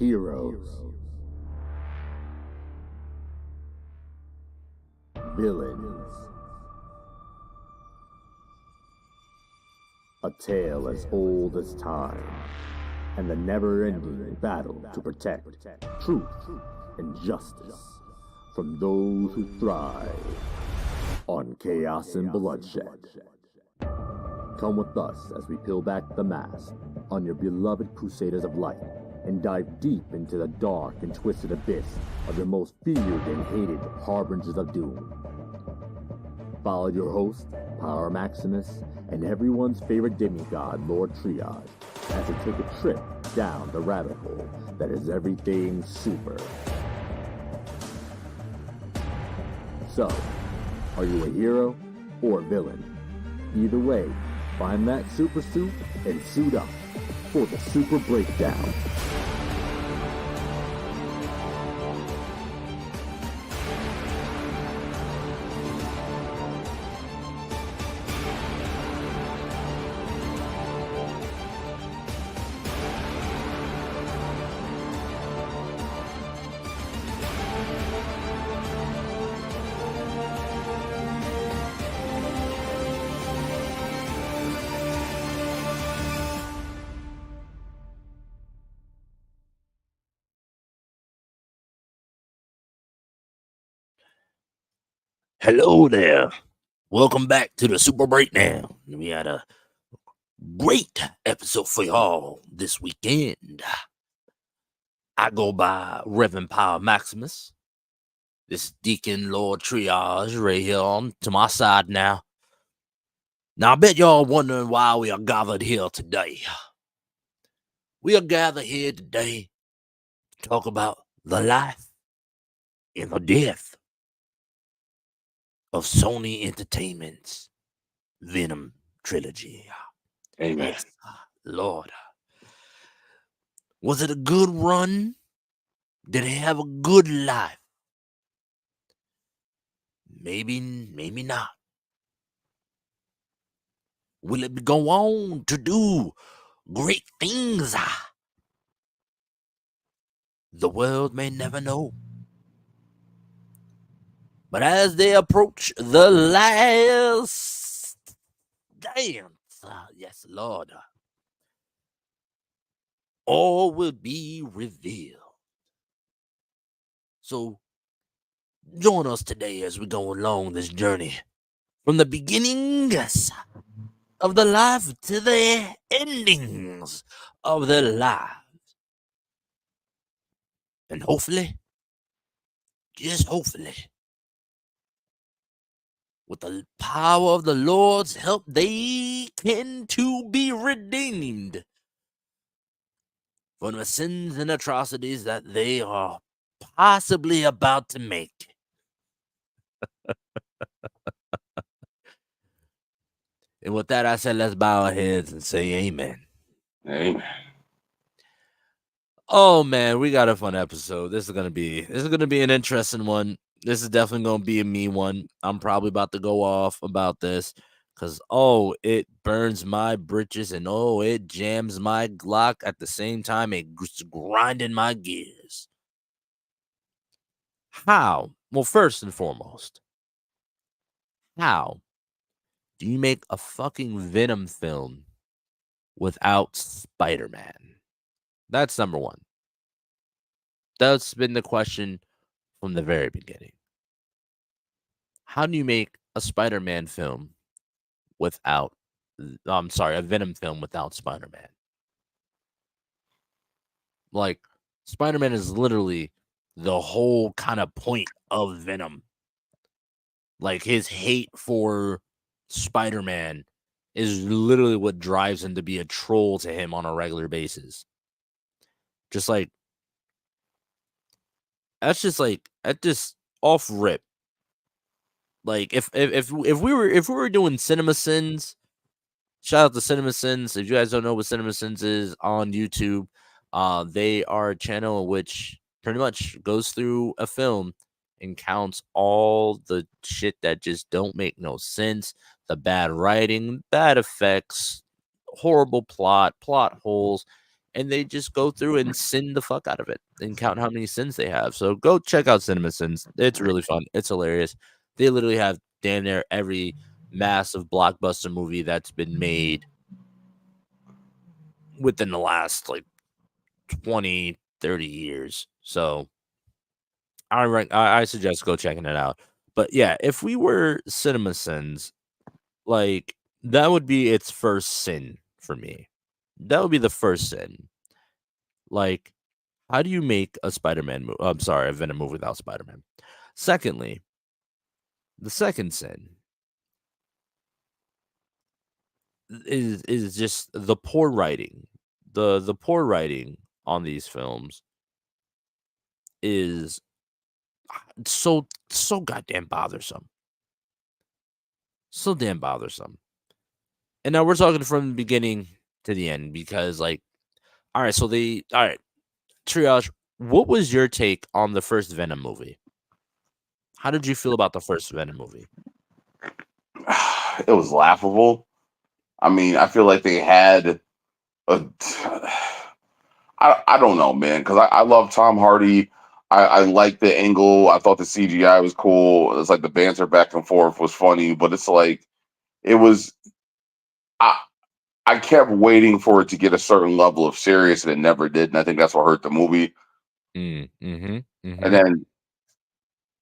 Heroes, villains, a tale as old as time, and the never-ending battle to protect truth and justice from those who thrive on chaos and bloodshed. Come with us as we peel back the mask on your beloved Crusaders of Light and dive deep into the dark and twisted abyss of your most feared and hated harbingers of doom. Follow your host, Power Maximus, and everyone's favorite demigod, Lord Triage, as they take a trip down the rabbit hole that is everything super. So, are you a hero or a villain? Either way, find that super suit and suit up for the Super Breakdown. Hello there. Welcome back to the Super Breakdown. We had a great episode for y'all this weekend. I go by Reverend Power Maximus. This Deacon Lord Triage right here on to my side now. Now, I bet y'all wondering why we are gathered here today. We are gathered here today to talk about the life and the death of Sony Entertainment's Venom trilogy. Amen. Yes, Lord. Was it a good run? Did it have a good life? Maybe not. Will it go on to do great things? The world may never know. But as they approach the last dance, yes, Lord, all will be revealed. So join us today as we go along this journey from the beginnings of the life to the endings of the lives. And hopefully, just hopefully, with the power of the Lord's help, they can too be redeemed from the sins and atrocities that they are possibly about to make. And with that, I said, let's bow our heads and say amen. Amen. Oh man, we got a fun episode. This is gonna be an interesting one. This is definitely gonna be a me one. I'm probably about to go off about this because it burns my britches and it jams my Glock at the same time. It's grinding my gears. How? Well, first and foremost, how do you make a fucking Venom film without Spider-Man? That's number one. That's been the question from the very beginning. How do you make a Spider-Man film without, a Venom film without Spider-Man? Like, Spider-Man is literally the whole kind of point of Venom. Like, his hate for Spider-Man is literally what drives him to be a troll to him on a regular basis. Just like, that's just off rip. Like if we were doing Cinema Sins, shout out to Cinema Sins. If you guys don't know what Cinema Sins is on YouTube, they are a channel which pretty much goes through a film and counts all the shit that just don't make no sense, the bad writing, bad effects, horrible plot holes, and they just go through and sin the fuck out of it and count how many sins they have. So go check out Cinema Sins. It's really fun. It's hilarious. They literally have damn near every massive blockbuster movie that's been made within the last like 20, 30 years. So I suggest go checking it out. But yeah, if we were Cinema Sins, like that would be its first sin for me. That would be the first sin. Like, how do you make a Spider-Man movie? I'm sorry, a Venom movie without Spider-Man. Secondly, the second sin is just the poor writing. The poor writing on these films is so goddamn bothersome. So damn bothersome. And now we're talking from the beginning to the end because like all right, Triage, what was your take on the first Venom movie? How did you feel about the first Venom movie? It was laughable. I mean, I feel like they had a. I don't know, man, because I love Tom Hardy. I like the angle. I thought the CGI was cool. It's like the banter back and forth was funny, but it's like it was. I I kept waiting for it to get a certain level of serious, and it never did. And I think that's what hurt the movie. And then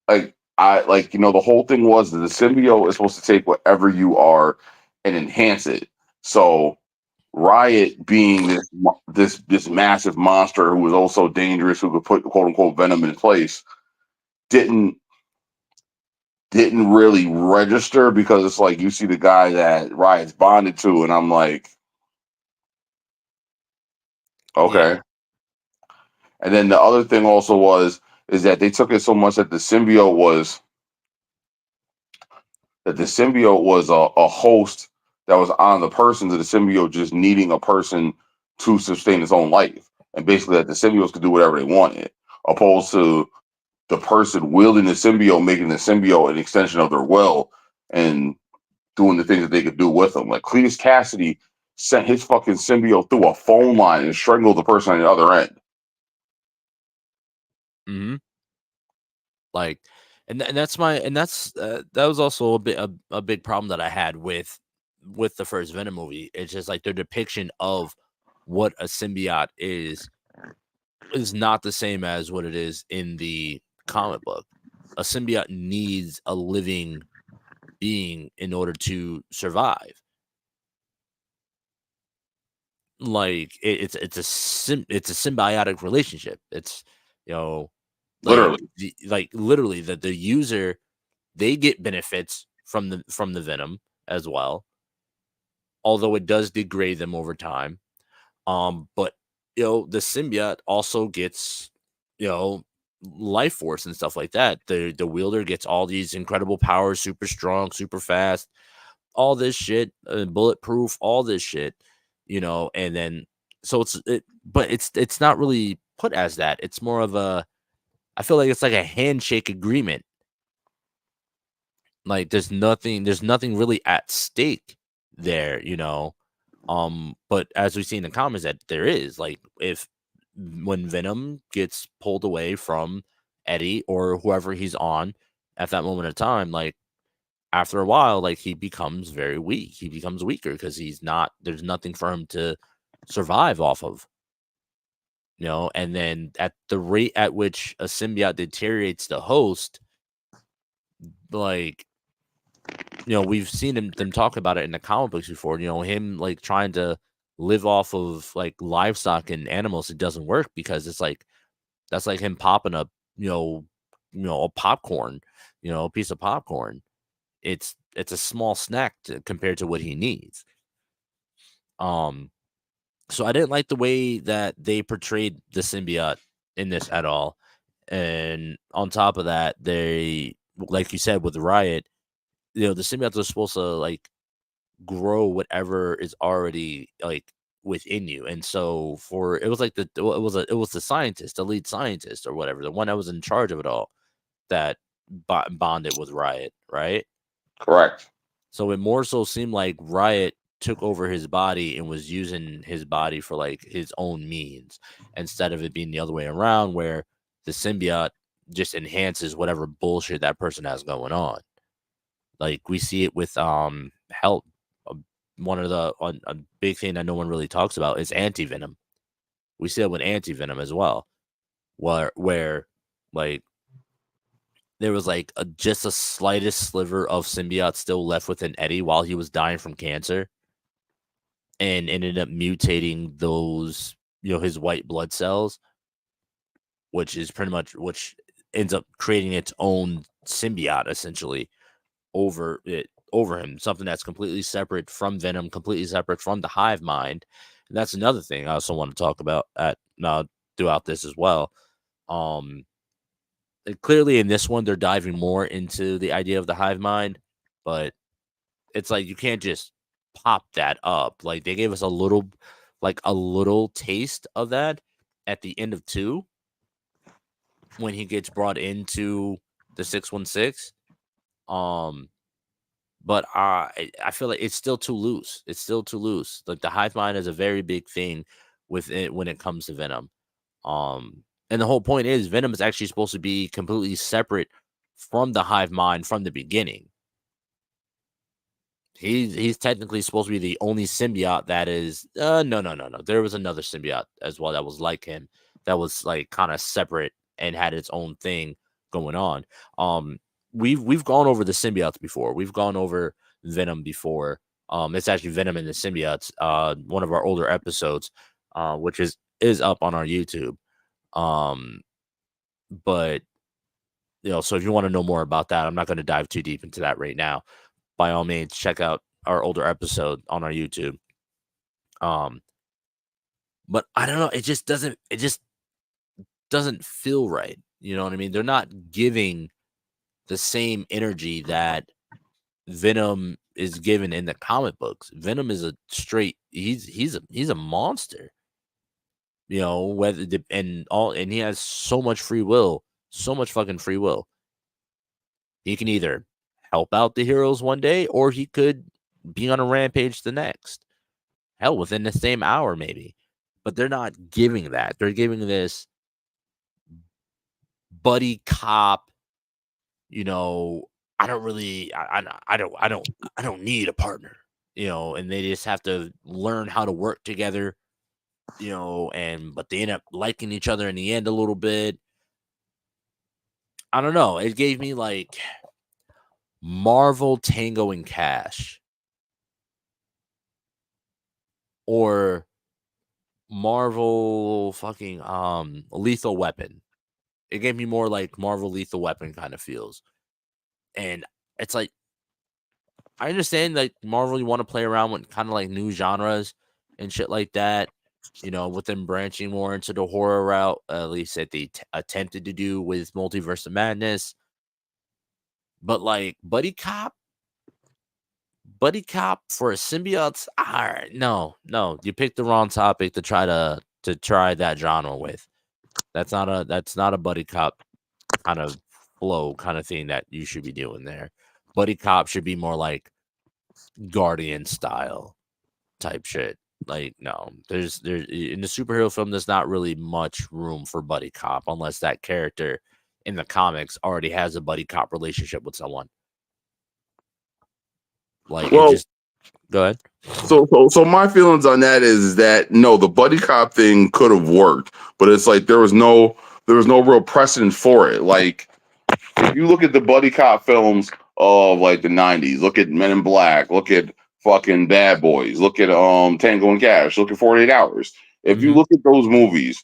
the whole thing was that the symbiote is supposed to take whatever you are and enhance it. So Riot being this massive monster who was also dangerous, who could put quote unquote Venom in place, didn't really register because it's like you see the guy that Riot's bonded to, and I'm like, okay. Yeah. And then the other thing also is that they took it so much that the symbiote was a host that was on the person, to the symbiote just needing a person to sustain its own life, and basically that the symbiotes could do whatever they wanted, opposed to the person wielding the symbiote making the symbiote an extension of their will and doing the things that they could do with them. Like Cletus Cassidy sent his fucking symbiote through a phone line and strangled the person on the other end. Mm-hmm. Like, and that's that was also a big problem that I had with the first Venom movie. It's just like their depiction of what a symbiote is not the same as what it is in the comic book. A symbiote needs a living being in order to survive. Like it's a symbiotic relationship. It's literally that the user, they get benefits from the venom as well, although it does degrade them over time. But the symbiote also gets life force and stuff like that. The wielder gets all these incredible powers, super strong, super fast, all this shit, bulletproof, all this shit, and then so but it's not really put as that. It's more of I feel like it's like a handshake agreement. Like there's nothing really at stake there, but as we see in the comments that there is, like when Venom gets pulled away from Eddie or whoever he's on at that moment of time, like after a while, like he becomes very weak. He becomes weaker because there's nothing for him to survive off of. And then at the rate at which a symbiote deteriorates the host, like we've seen them talk about it in the comic books before. Him like trying to live off of like livestock and animals, it doesn't work because it's like that's like him popping a a popcorn, a piece of popcorn. It's a small snack compared to what he needs. So I didn't like the way that they portrayed the symbiote in this at all. And on top of that, they, like you said, with Riot, the symbiotes are supposed to like grow whatever is already like within you. And so it was like it was the scientist, the lead scientist or whatever, the one that was in charge of it all, that bonded with Riot, right? Correct. So it more so seemed like Riot took over his body and was using his body for like his own means, instead of it being the other way around, where the symbiote just enhances whatever bullshit that person has going on. Like we see it with help. One of the a big thing that no one really talks about is anti-venom. We see it with anti-venom as well, where like there was like just a slightest sliver of symbiote still left within Eddie while he was dying from cancer, and ended up mutating those, his white blood cells, which ends up creating its own symbiote essentially over him, something that's completely separate from Venom, completely separate from the hive mind. And that's another thing I also want to talk about throughout this as well. Clearly in this one they're diving more into the idea of the hive mind, but it's like you can't just pop that up. Like they gave us a little taste of that at the end of 2 when he gets brought into the 616. But I feel like it's still too loose. It's still too loose. Like the hive mind is a very big thing with it when it comes to Venom. And the whole point is Venom is actually supposed to be completely separate from the hive mind from the beginning. He's technically supposed to be the only symbiote that is no. There was another symbiote as well that was like him, that was like kind of separate and had its own thing going on. We've gone over the symbiotes before. We've gone over Venom before. It's actually Venom and the Symbiotes, one of our older episodes, which is up on our YouTube. But so if you want to know more about that, I'm not going to dive too deep into that right now. By all means, check out our older episode on our YouTube. But I don't know, it just doesn't feel right. You know what I mean? They're not giving the same energy that Venom is given in the comic books. Venom is he's a monster. And he has so much free will, so much fucking free will. He can either help out the heroes one day, or he could be on a rampage the next. Hell, within the same hour, maybe. But they're not giving that. They're giving this buddy cop. I don't need a partner. And they just have to learn how to work together. But they end up liking each other in the end a little bit. I don't know. It gave me like Marvel Tango and Cash, or Marvel fucking Lethal Weapon. It gave me more like Marvel Lethal Weapon kind of feels. And it's like, I understand like Marvel, you want to play around with kind of like new genres and shit like that, with them branching more into the horror route, at least that they attempted to do with Multiverse of Madness. But like buddy cop for a symbiote, all right, no, you picked the wrong topic to try that genre with. That's not a buddy cop kind of flow kind of thing that you should be doing there. Buddy cop should be more like Guardian style type shit. Like, no, there's in the superhero film, there's not really much room for buddy cop unless that character in the comics already has a buddy cop relationship with someone. Like, well, go ahead. So my feelings on that is that no, the buddy cop thing could have worked, but it's like there was no real precedent for it. Like, if you look at the buddy cop films of like the 90s, look at Men in Black, look at fucking Bad Boys, look at Tango and Cash, look at 48 Hours. If you look at those movies,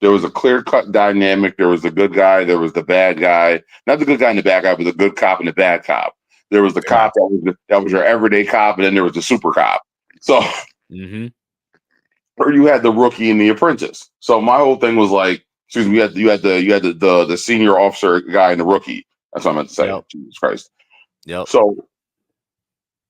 there was a clear-cut dynamic. There was the good guy, there was the bad guy. Not the good guy and the bad guy, but the good cop and the bad cop. There was the cop that was your everyday cop, and then there was the super cop. So, or you had the rookie and the apprentice. So my whole thing was like, excuse me, you had the senior officer guy and the rookie. That's what I meant to say. Yep. Jesus Christ. Yep. So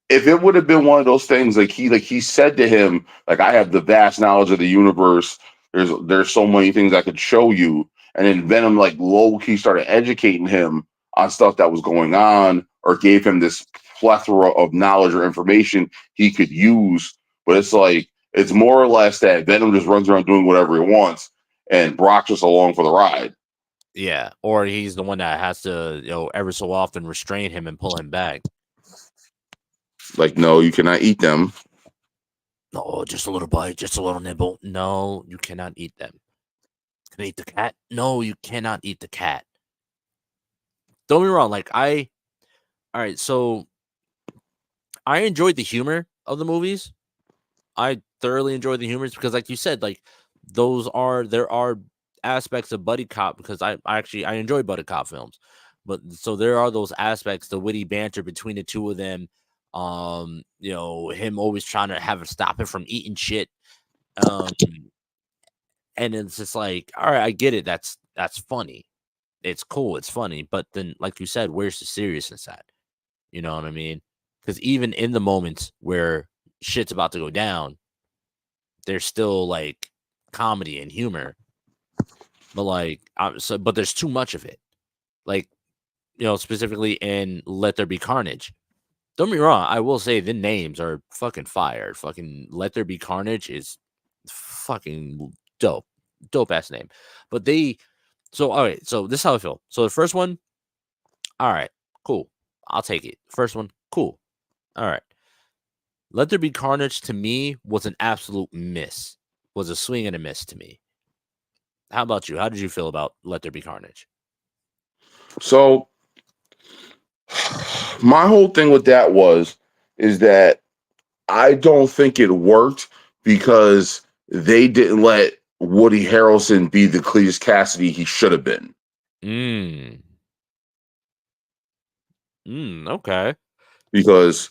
if it would have been one of those things, like he said to him, like, I have the vast knowledge of the universe. There's so many things I could show you. And then Venom, like, low key started educating him on stuff that was going on, or gave him this plethora of knowledge or information he could use. But it's like it's more or less that Venom just runs around doing whatever he wants, and Brock's just along for the ride. Yeah, or he's the one that has to, ever so often restrain him and pull him back. Like, no, you cannot eat them. No, just a little bite, just a little nibble. No, you cannot eat them. Can I eat the cat? No, you cannot eat the cat. Don't get me wrong. All right, so I enjoyed the humor of the movies. I thoroughly enjoyed the humors because, like you said, like there are aspects of buddy cop because I enjoy buddy cop films, but so there are those aspects, the witty banter between the two of them. Him always trying to have him stop him from eating shit. And it's just like, all right, I get it. That's funny. It's cool. It's funny. But then, like you said, where's the seriousness at? You know what I mean? Because even in the moments where shit's about to go down, there's still like comedy and humor. But but there's too much of it. Like, specifically in Let There Be Carnage. Don't get me wrong. I will say the names are fucking fire. Fucking Let There Be Carnage is fucking dope. Dope ass name. But all right. So this is how I feel. So the first one, all right, cool. I'll take it. First one, cool. All right. Let There Be Carnage to me was an absolute miss. Was a swing and a miss to me. How about you? How did you feel about Let There Be Carnage? So my whole thing with that is that I don't think it worked because they didn't let Woody Harrelson be the Cletus Cassidy he should have been. Okay. Because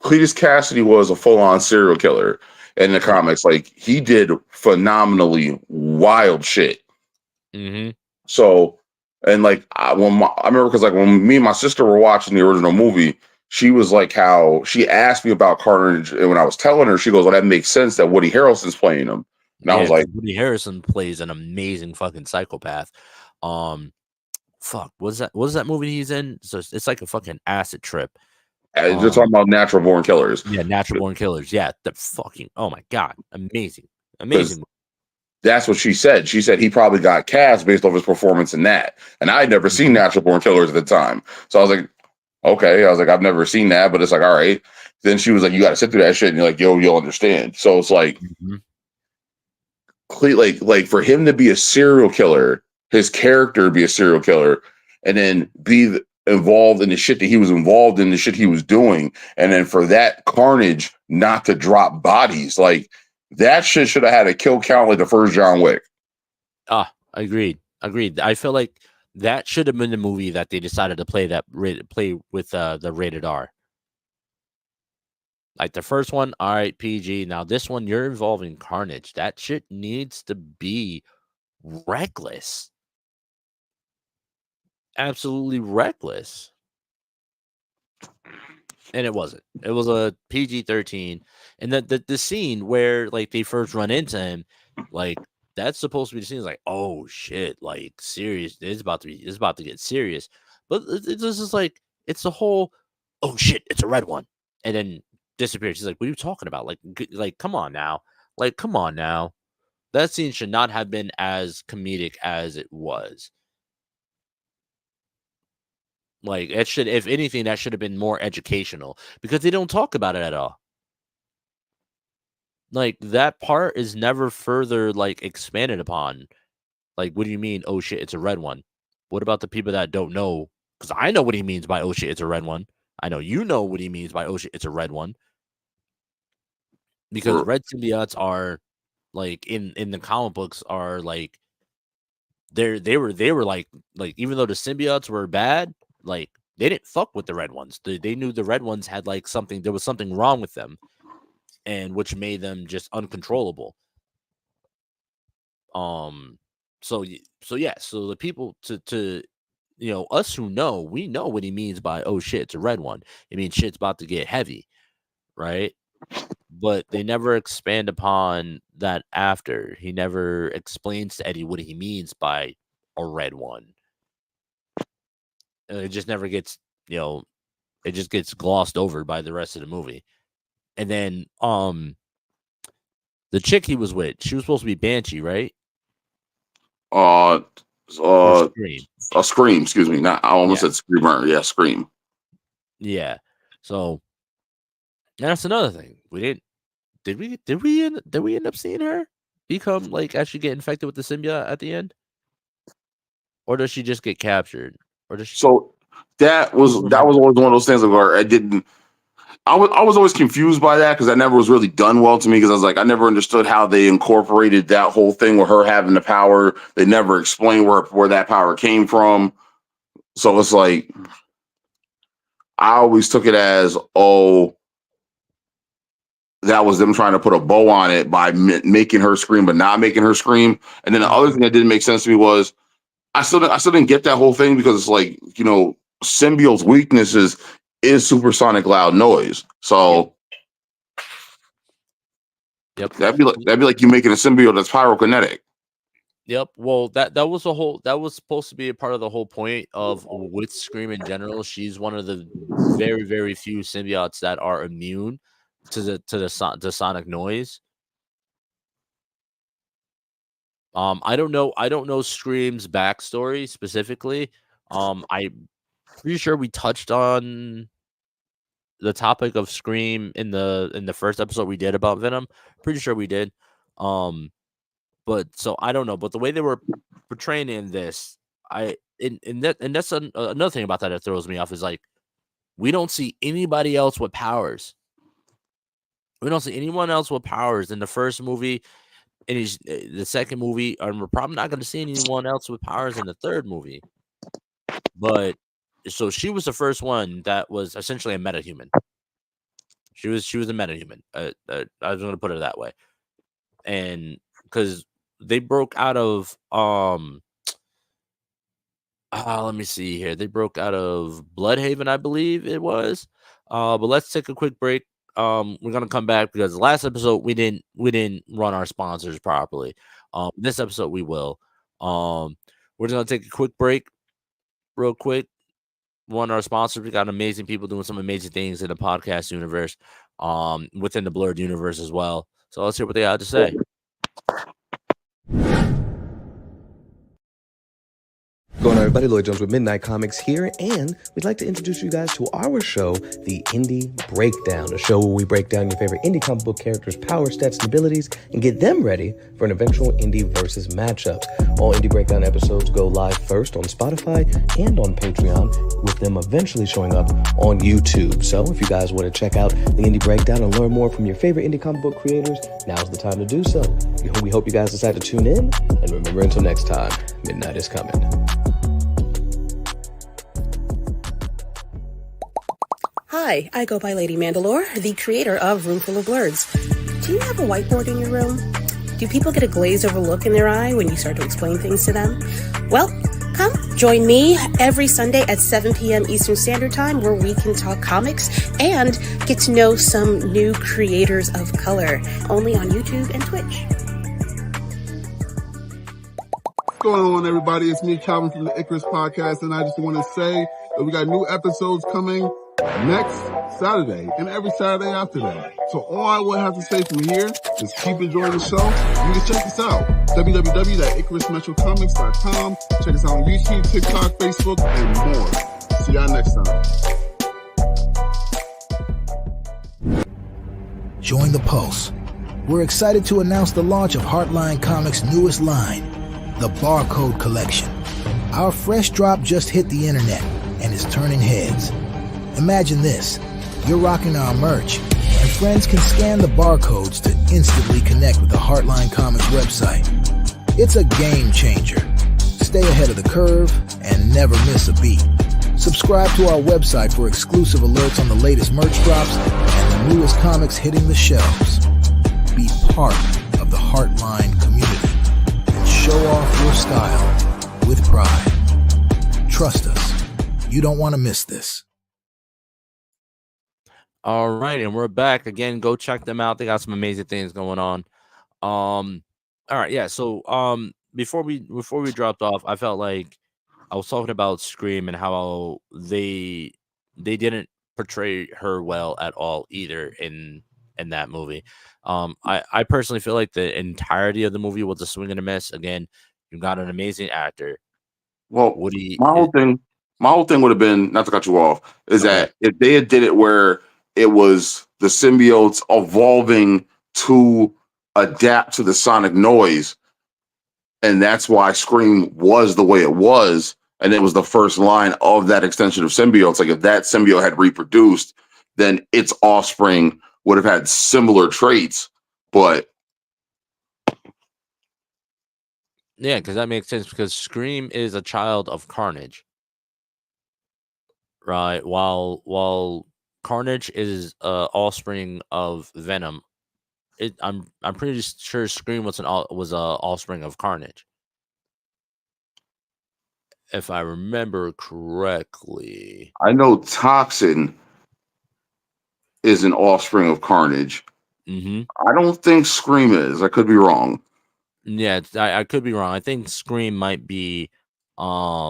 Cletus Cassidy was a full-on serial killer in the comics. Like, he did phenomenally wild shit. Mm-hmm. So, and like I remember because like when me and my sister were watching the original movie, she was like, how she asked me about Carnage, and when I was telling her, she goes, "Well, that makes sense that Woody Harrelson's playing him." And I was like, Woody Harrelson plays an amazing fucking psychopath. Fuck, what is that movie he's in? So it's like a fucking acid trip. You're talking about Natural Born Killers. Yeah, Natural Born Killers. Yeah, the fucking, oh my god, amazing. That's what she said. She said he probably got cast based off his performance in that. And I had never seen Natural Born Killers at the time. So I was like, okay. I was like, I've never seen that, but it's like, all right. Then she was like, you got to sit through that shit. And you're like, yo, you'll understand. So it's like, like for him to be a serial killer, his character be a serial killer, and then be involved in the shit that he was involved in, the shit he was doing. And then for that Carnage not to drop bodies, like, that shit should have had a kill count like the first John Wick. Agreed. I feel like that should have been the movie that they decided to play with the rated R. Like the first one, all right, PG. Now this one, you're involving Carnage. That shit needs to be reckless. Absolutely reckless. And it wasn't. It was a PG-13. And the scene where like they first run into him, like that's supposed to be the scene. It's like, oh shit, like serious. It's about to get serious. But it's just like it's the whole, oh shit, it's a red one, and then disappears. She's like, what are you talking about? Like come on now. Like, come on now. That scene should not have been as comedic as it was. Like, it should, if anything, that should have been more educational because they don't talk about it at all. Like, that part is never further, like, expanded upon. Like, what do you mean, oh shit, it's a red one? What about the people that don't know? Because I know what he means by, oh shit, it's a red one. I know you know what he means by, oh shit, it's a red one. Because red symbiotes are, like, in the comic books are, like, they were like, even though the symbiotes were bad, like, they didn't fuck with the red ones. They knew the red ones had, like, there was something wrong with them, and which made them just uncontrollable. So yeah, so the people to us who know, we know what he means by, oh shit, it's a red one. It means shit's about to get heavy, right? But they never expand upon that after. He never explains to Eddie what he means by a red one. It just never gets, It just gets glossed over by the rest of the movie. And then the chick he was with, she was supposed to be Banshee, right? Or Scream. Scream, excuse me. Not I almost said Screamer. Yeah, Scream. Yeah. So that's another thing. We didn't did we end up seeing her become like actually get infected with the symbiote at the end? Or does she just get captured? Or does she... So that was always one of those things where I was always confused by that because that never was really done well to me because I was like, I never understood how they incorporated that whole thing with her having the power. They never explained where that power came from. So it's like, I always took it as, oh, that was them trying to put a bow on it by making her scream, but not making her scream. And then the other thing that didn't make sense to me was I still didn't get that whole thing because it's like, symbiote's weaknesses is supersonic loud noise. So that'd be like you making a symbiote that's pyrokinetic. Yep. Well, that was supposed to be a part of the whole point of with Scream in general. She's one of the very, very few symbiotes that are immune to the sonic noise. I don't know Scream's backstory specifically. I'm pretty sure we touched on the topic of Scream in the first episode we did about Venom. Pretty sure we did. But so I don't know. But the way they were portraying in this, that's another thing about that throws me off is like we don't see anybody else with powers. We don't see anyone else with powers in the first movie. In the second movie, and we're probably not going to see anyone else with powers in the third movie. But so she was the first one that was essentially a metahuman. She was a metahuman. I was going to put it that way, and because they broke out of let me see here. They broke out of Bloodhaven, I believe it was. But let's take a quick break. We're gonna come back because the last episode we didn't run our sponsors properly. This episode we will. We're just gonna take a quick break, real quick. Run our sponsors. We got amazing people doing some amazing things in the podcast universe, within the Blurred universe as well. So let's hear what they had to say. Going on, everybody? Lloyd Jones with Midnight Comics here, and we'd like to introduce you guys to our show, The Indie Breakdown, a show where we break down your favorite indie comic book characters' power, stats, and abilities, and get them ready for an eventual indie versus matchup. All Indie Breakdown episodes go live first on Spotify and on Patreon, with them eventually showing up on YouTube. So if you guys want to check out The Indie Breakdown and learn more from your favorite indie comic book creators, now's the time to do so. We hope you guys decide to tune in, and remember, until next time, midnight is coming. Hi, I go by Lady Mandalore, the creator of Roomful of Blurs. Do you have a whiteboard in your room? Do people get a glazed over look in their eye when you start to explain things to them? Well, come join me every Sunday at 7 p.m. Eastern Standard Time where we can talk comics and get to know some new creators of color, only on YouTube and Twitch. What's going on, everybody? It's me, Calvin, from the Icarus Podcast, and I just want to say that we got new episodes coming next Saturday and every Saturday after that. So all I would have to say from here is keep enjoying the show. You can check us out, www.icarusmetrocomics.com. Check us out on YouTube, TikTok, Facebook, and more. See y'all next time. Join the Pulse. We're excited to announce the launch of Heartline Comics' newest line, the Barcode Collection. Our fresh drop just hit the internet and is turning heads. Imagine this, you're rocking our merch, and friends can scan the barcodes to instantly connect with the Heartline Comics website. It's a game changer. Stay ahead of the curve and never miss a beat. Subscribe to our website for exclusive alerts on the latest merch drops and the newest comics hitting the shelves. Be part of the Heartline community and show off your style with pride. Trust us, you don't want to miss this. All right, and we're back again. Go check them out. They got some amazing things going on. All right, yeah. So before we dropped off, I felt like I was talking about Scream and how they didn't portray her well at all either in that movie. I personally feel like the entirety of the movie was a swing and a miss. Again, you got an amazing actor. Well, Woody. my whole thing would have been, not to cut you off, is Okay. that if they had did it where it was the symbiotes evolving to adapt to the sonic noise, and that's why Scream was the way it was, and it was the first line of that extension of symbiotes. Like if that symbiote had reproduced, then its offspring would have had similar traits, but Yeah, because that makes sense because Scream is a child of Carnage. Right. While Carnage is offspring of Venom, I'm pretty sure Scream was was a offspring of Carnage, if I remember correctly. I know Toxin is an offspring of Carnage. Mm-hmm. I don't think Scream is. I could be wrong. Yeah, I could be wrong. I think Scream might be, like,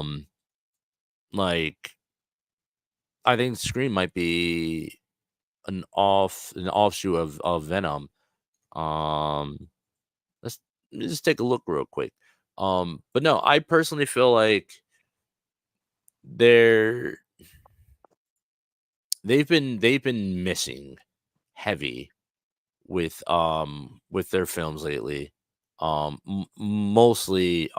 I think Scream might be an offshoot of Venom. Um, let's just take a look real quick. But no, I personally feel like they're they've been missing heavy with their films lately. Mostly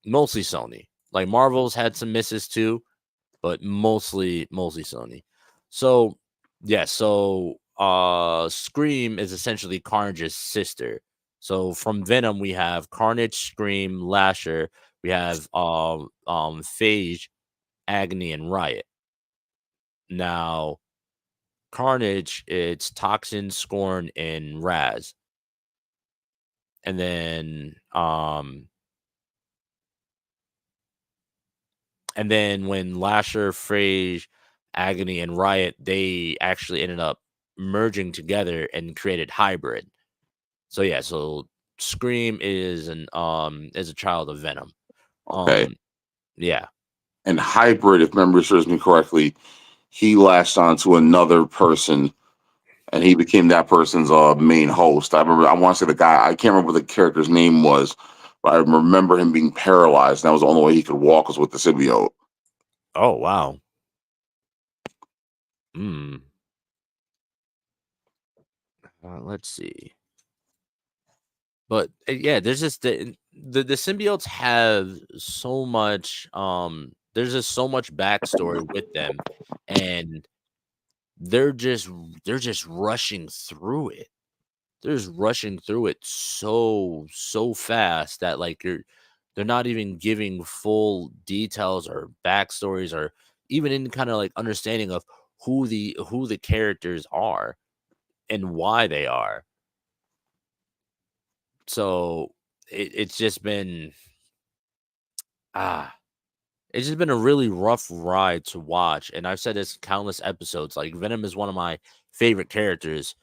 mostly Sony. Like Marvel's had some misses too, but mostly Sony. So yeah, so Scream is essentially Carnage's sister. So from Venom we have Carnage, Scream, Lasher, we have Phage, Agony, and Riot. Now Carnage, it's Toxin, Scorn, and Raz. And then when Lasher, Phage, Agony, and Riot, they actually ended up merging together and created Hybrid. So yeah, so Scream is a child of Venom. Okay. Yeah. And Hybrid, if memory serves me correctly, he latched on to another person and he became that person's main host. I want to say the guy, I can't remember what the character's name was, but I remember him being paralyzed, and that was the only way he could walk was with the symbiote. Oh wow. Let's see. But yeah, there's just the symbiotes have so much. There's just so much backstory with them, and they're just rushing through it. They're just rushing through it so fast that like they're not even giving full details or backstories or even any kind of like understanding of who the characters are and why they are. So it's just been it's just been a really rough ride to watch. And I've said this countless episodes. Like Venom is one of my favorite characters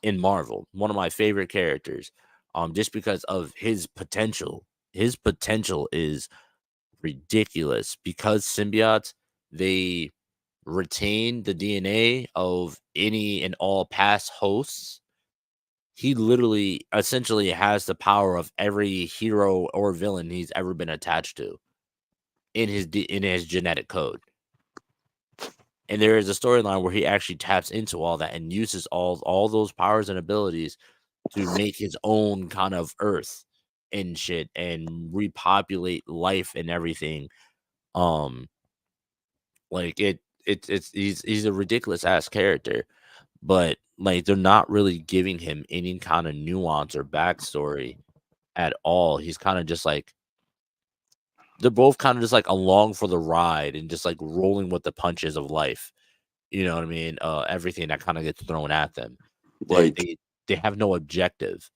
in Marvel. One of my favorite characters. Just because of his potential. His potential is ridiculous because symbiotes, they retain the DNA of any and all past hosts. He literally essentially has the power of every hero or villain he's ever been attached to in his genetic code. And there is a storyline where he actually taps into all that and uses all those powers and abilities to make his own kind of Earth and shit and repopulate life and everything. Like he's a ridiculous ass character, but like they're not really giving him any kind of nuance or backstory at all. He's kind of just like they're both kind of just like along for the ride and just like rolling with the punches of life. You know what I mean? Everything that kind of gets thrown at them. They have no objective.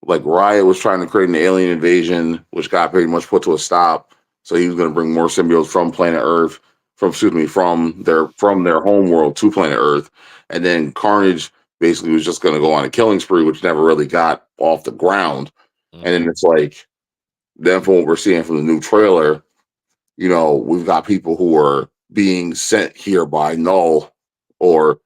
Like Riot was trying to create an alien invasion, which got pretty much put to a stop. So he was going to bring more symbiotes from planet Earth, from their home world to planet Earth. And then Carnage basically was just going to go on a killing spree, which never really got off the ground. And then it's like, then from what we're seeing from the new trailer, you know, we've got people who are being sent here by Knull, or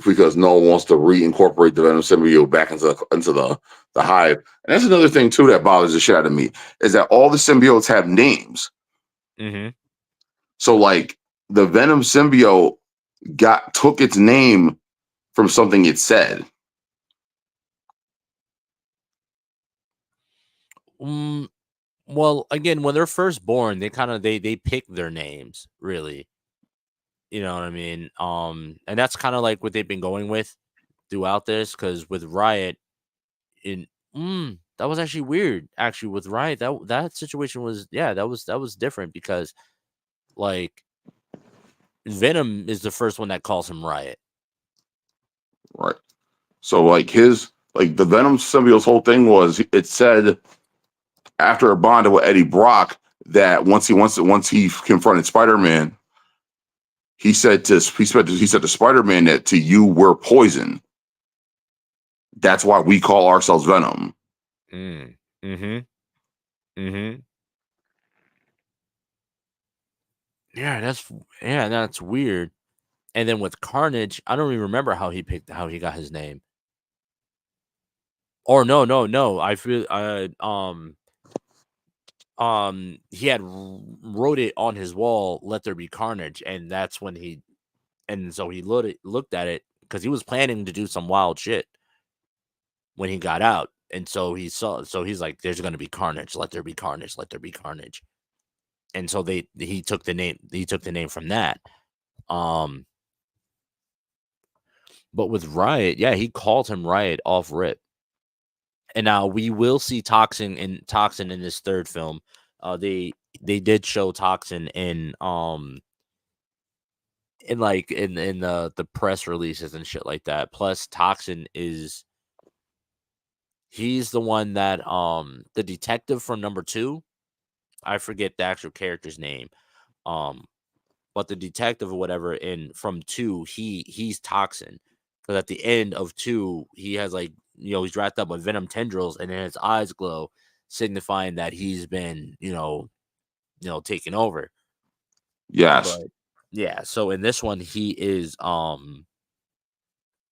because Knull wants to reincorporate the Venom symbiote back into the hive. And that's another thing too that bothers the shit out of me, is that all the symbiotes have names. Mm-hmm. So like the Venom symbiote took its name from something it said. Well, again, when they're first born, they pick their names, really. You know what I mean? And that's kind of like what they've been going with throughout this, because with Riot, that was actually weird. Actually, with Riot, that situation was that was different, because like Venom is the first one that calls him Riot. Right. So like the Venom symbiote's whole thing was, it said after it bonded with Eddie Brock that once he confronted Spider-Man, he said to Spider-Man that to you we're poison. That's why we call ourselves Venom. Mm-hmm. Yeah, that's weird. And then with Carnage, I don't even remember how he got his name. Or no. I feel he had wrote it on his wall, "Let there be carnage," and that's when he looked at it, because he was planning to do some wild shit when he got out, and so he's like, "There's going to be carnage. Let there be carnage. Let there be carnage." And so he took the name from that. But with Riot, he called him Riot off rip. And now we will see Toxin in this third film. They did show Toxin in the press releases and shit like that. Plus, Toxin he's the one that the detective from number 2. I forget the actual character's name. But the detective or whatever from 2, he's Toxin. Because at the end of 2, he has he's wrapped up with venom tendrils, and then his eyes glow, signifying that he's been, taken over. Yes. But yeah, so in this one, he is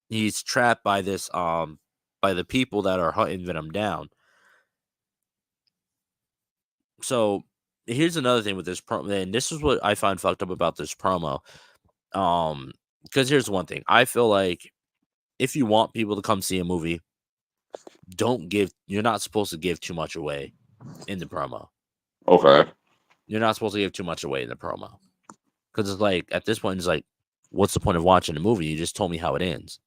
he's trapped by this by the people that are hunting Venom down. So here's another thing with this promo, and this is what I find fucked up about this promo. Because here's one thing. I feel like if you want people to come see a movie, you're not supposed to give too much away in the promo. Okay. You're not supposed to give too much away in the promo. Because it's like, at this point, it's like, what's the point of watching the movie? You just told me how it ends.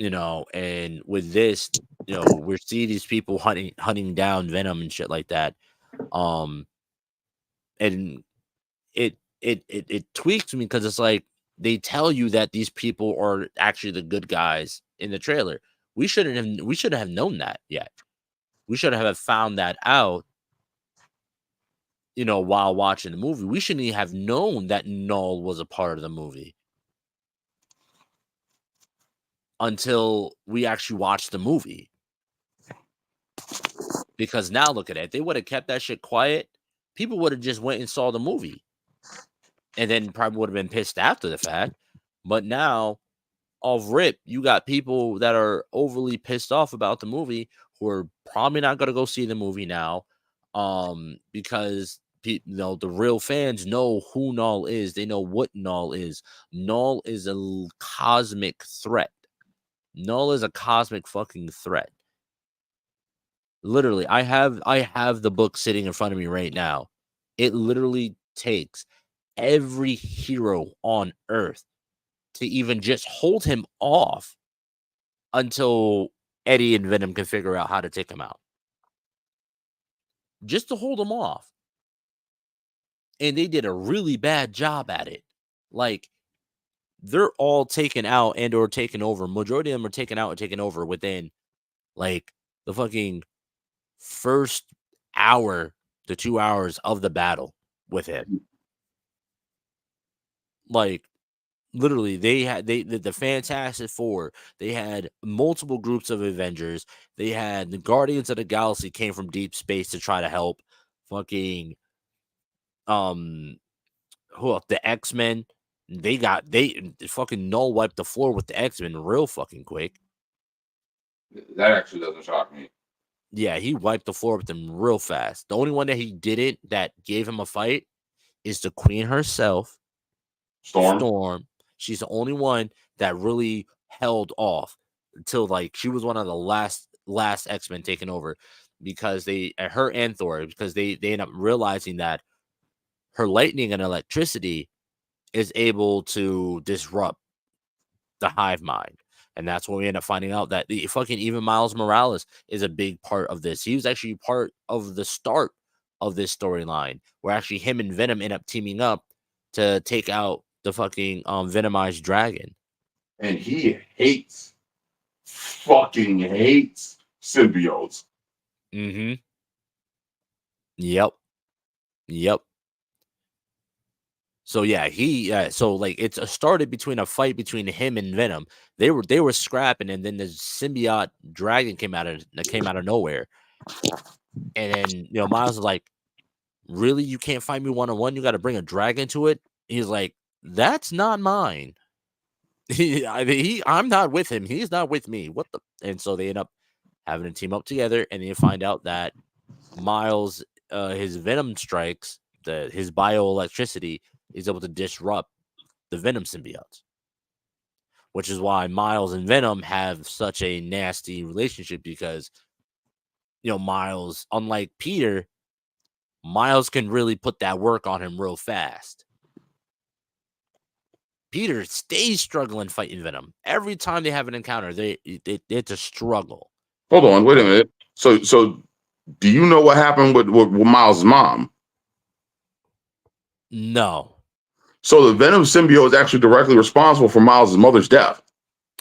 And with this, we're seeing these people hunting down Venom and shit like that. And it tweaks me, because it's like, they tell you that these people are actually the good guys in the trailer. We shouldn't have known that yet. We should have found that out, while watching the movie. We shouldn't even have known that Knull was a part of the movie until we actually watched the movie. Because now look at it. If they would have kept that shit quiet, people would have just went and saw the movie. And then probably would have been pissed after the fact. But now, off rip, you got people that are overly pissed off about the movie who are probably not going to go see the movie now, because the real fans know who Knull is. They know what Knull is. Knull is a cosmic threat. Knull is a cosmic fucking threat. Literally, I have the book sitting in front of me right now. It literally takes every hero on Earth to even just hold him off until Eddie and Venom can figure out how to take him out. Just to hold him off. And they did a really bad job at it. Like, they're all taken out and or taken over. Majority of them are taken out and taken over within, like, the fucking first hour to 2 hours of the battle with him. Like, literally, the Fantastic Four, they had multiple groups of Avengers. They had the Guardians of the Galaxy came from deep space to try to help. Fucking who else? The X-Men. They fucking Knull wiped the floor with the X-Men real fucking quick. That actually doesn't shock me. Yeah, he wiped the floor with them real fast. The only one that he didn't that gave him a fight is the Queen herself, Storm. She's the only one that really held off until like she was one of the last X-Men taken over, because her and Thor, because they end up realizing that her lightning and electricity is able to disrupt the hive mind. And that's when we end up finding out that the fucking even Miles Morales is a big part of this. He was actually part of the start of this storyline, where actually him and Venom end up teaming up to take out the fucking Venomized dragon. And he fucking hates symbiotes. Mm-hmm. Yep. So yeah, so like it's started between a fight between him and Venom. They were scrapping, and then the symbiote dragon came out of nowhere. And then Miles was like, "Really, you can't fight me 1-on-1? You got to bring a dragon to it?" He's like, "That's not mine. I'm not with him. He's not with me. What the?" And so they end up having to team up together, and then you find out that Miles, his Venom strikes, his bioelectricity is able to disrupt the Venom symbiotes, which is why Miles and Venom have such a nasty relationship, because Miles, unlike Peter, Miles can really put that work on him real fast. Peter stays struggling fighting Venom. Every time they have an encounter, it's a struggle. Hold on, wait a minute. So do you know what happened with Miles' mom? No. So the Venom symbiote is actually directly responsible for Miles' mother's death.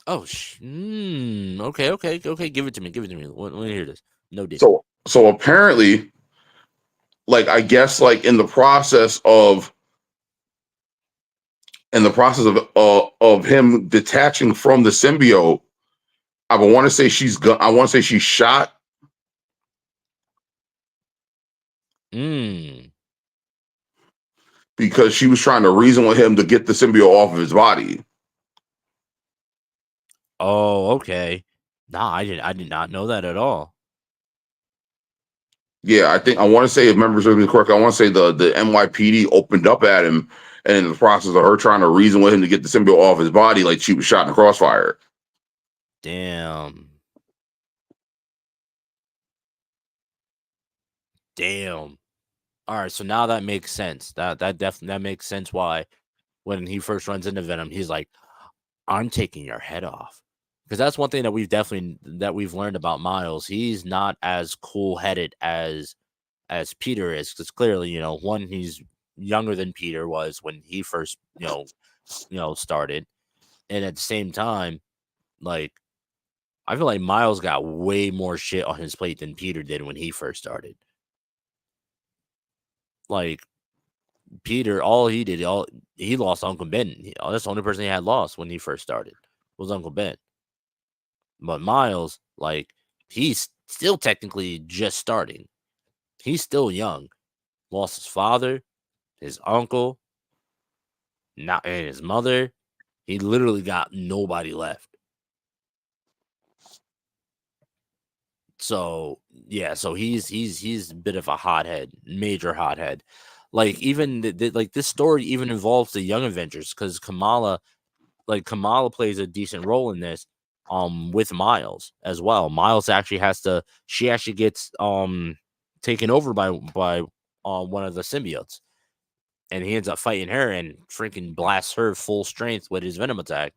Oh, okay. Give it to me. Let me hear this. No deal. So apparently, like, I guess, like, in the process of him detaching from the symbiote, I want to say she's shot. Because she was trying to reason with him to get the symbiote off of his body. Oh, okay. Nah, I did not know that at all. Yeah, I want to say, if memory serves me correct, I want to say the NYPD opened up at him, and in the process of her trying to reason with him to get the symbiote off his body, like, she was shot in the crossfire. Damn. All right, so now that makes sense. That definitely makes sense why when he first runs into Venom, he's like, "I'm taking your head off." Because that's one thing that we've learned about Miles. He's not as cool-headed as Peter is, because clearly, one, he's younger than Peter was when he first, started. And at the same time, like, I feel like Miles got way more shit on his plate than Peter did when he first started. Like, Peter, he lost Uncle Ben. That's the only person he had lost when he first started, was Uncle Ben. But Miles, like, he's still technically just starting. He's still young. Lost his father, his uncle, and his mother. He literally got nobody left. So yeah, so he's a bit of a hothead, major hothead. Like, even like this story even involves the Young Avengers, because Kamala plays a decent role in this, with Miles as well. Miles she actually gets taken over by one of the symbiotes, and he ends up fighting her and freaking blasts her full strength with his Venom attack.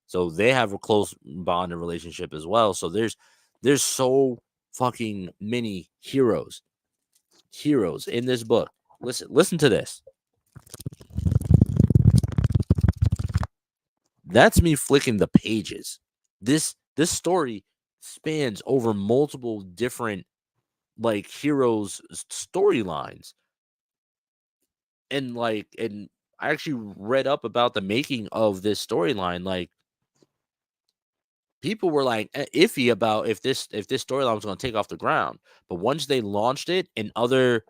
So they have a close bond and relationship as well. So there's so fucking many heroes in this book. Listen to this. That's me flicking the pages. This story spans over multiple different, like, heroes' storylines. And I actually read up about the making of this storyline. Like, people were like iffy about if this storyline was going to take off the ground. But once they launched it and other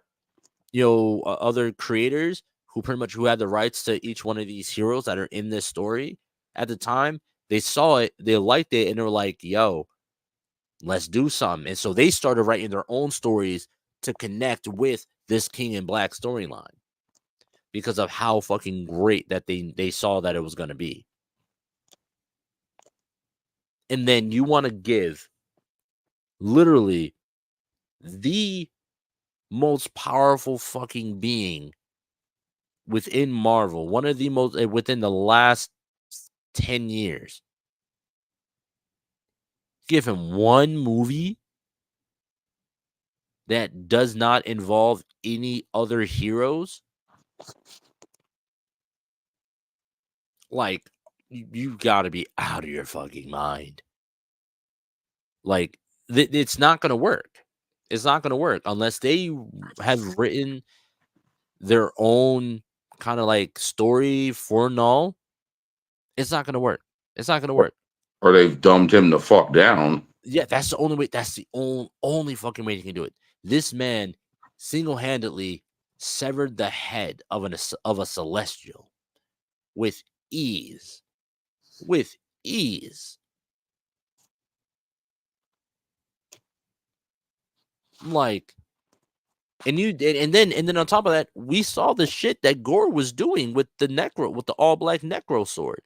other creators who had the rights to each one of these heroes that are in this story at the time, they saw it, they liked it, and they were like, yo, let's do something. And so they started writing their own stories to connect with this King in Black storyline because of how fucking great that they saw that it was going to be. And then you want to give literally the most powerful fucking being within Marvel, one of the most within the last 10 years. Give him one movie that does not involve any other heroes. Like, you got to be out of your fucking mind. Like, it's not going to work. It's not going to work unless they have written their own kind of like story for Knull. It's not going to work. It's not going to work. Or they've dumbed him the fuck down. Yeah, that's the only way. That's the only fucking way you can do it. This man single-handedly severed the head of a Celestial with ease. With ease. Like, and then on top of that, we saw the shit that Gore was doing with the all-black Necro sword.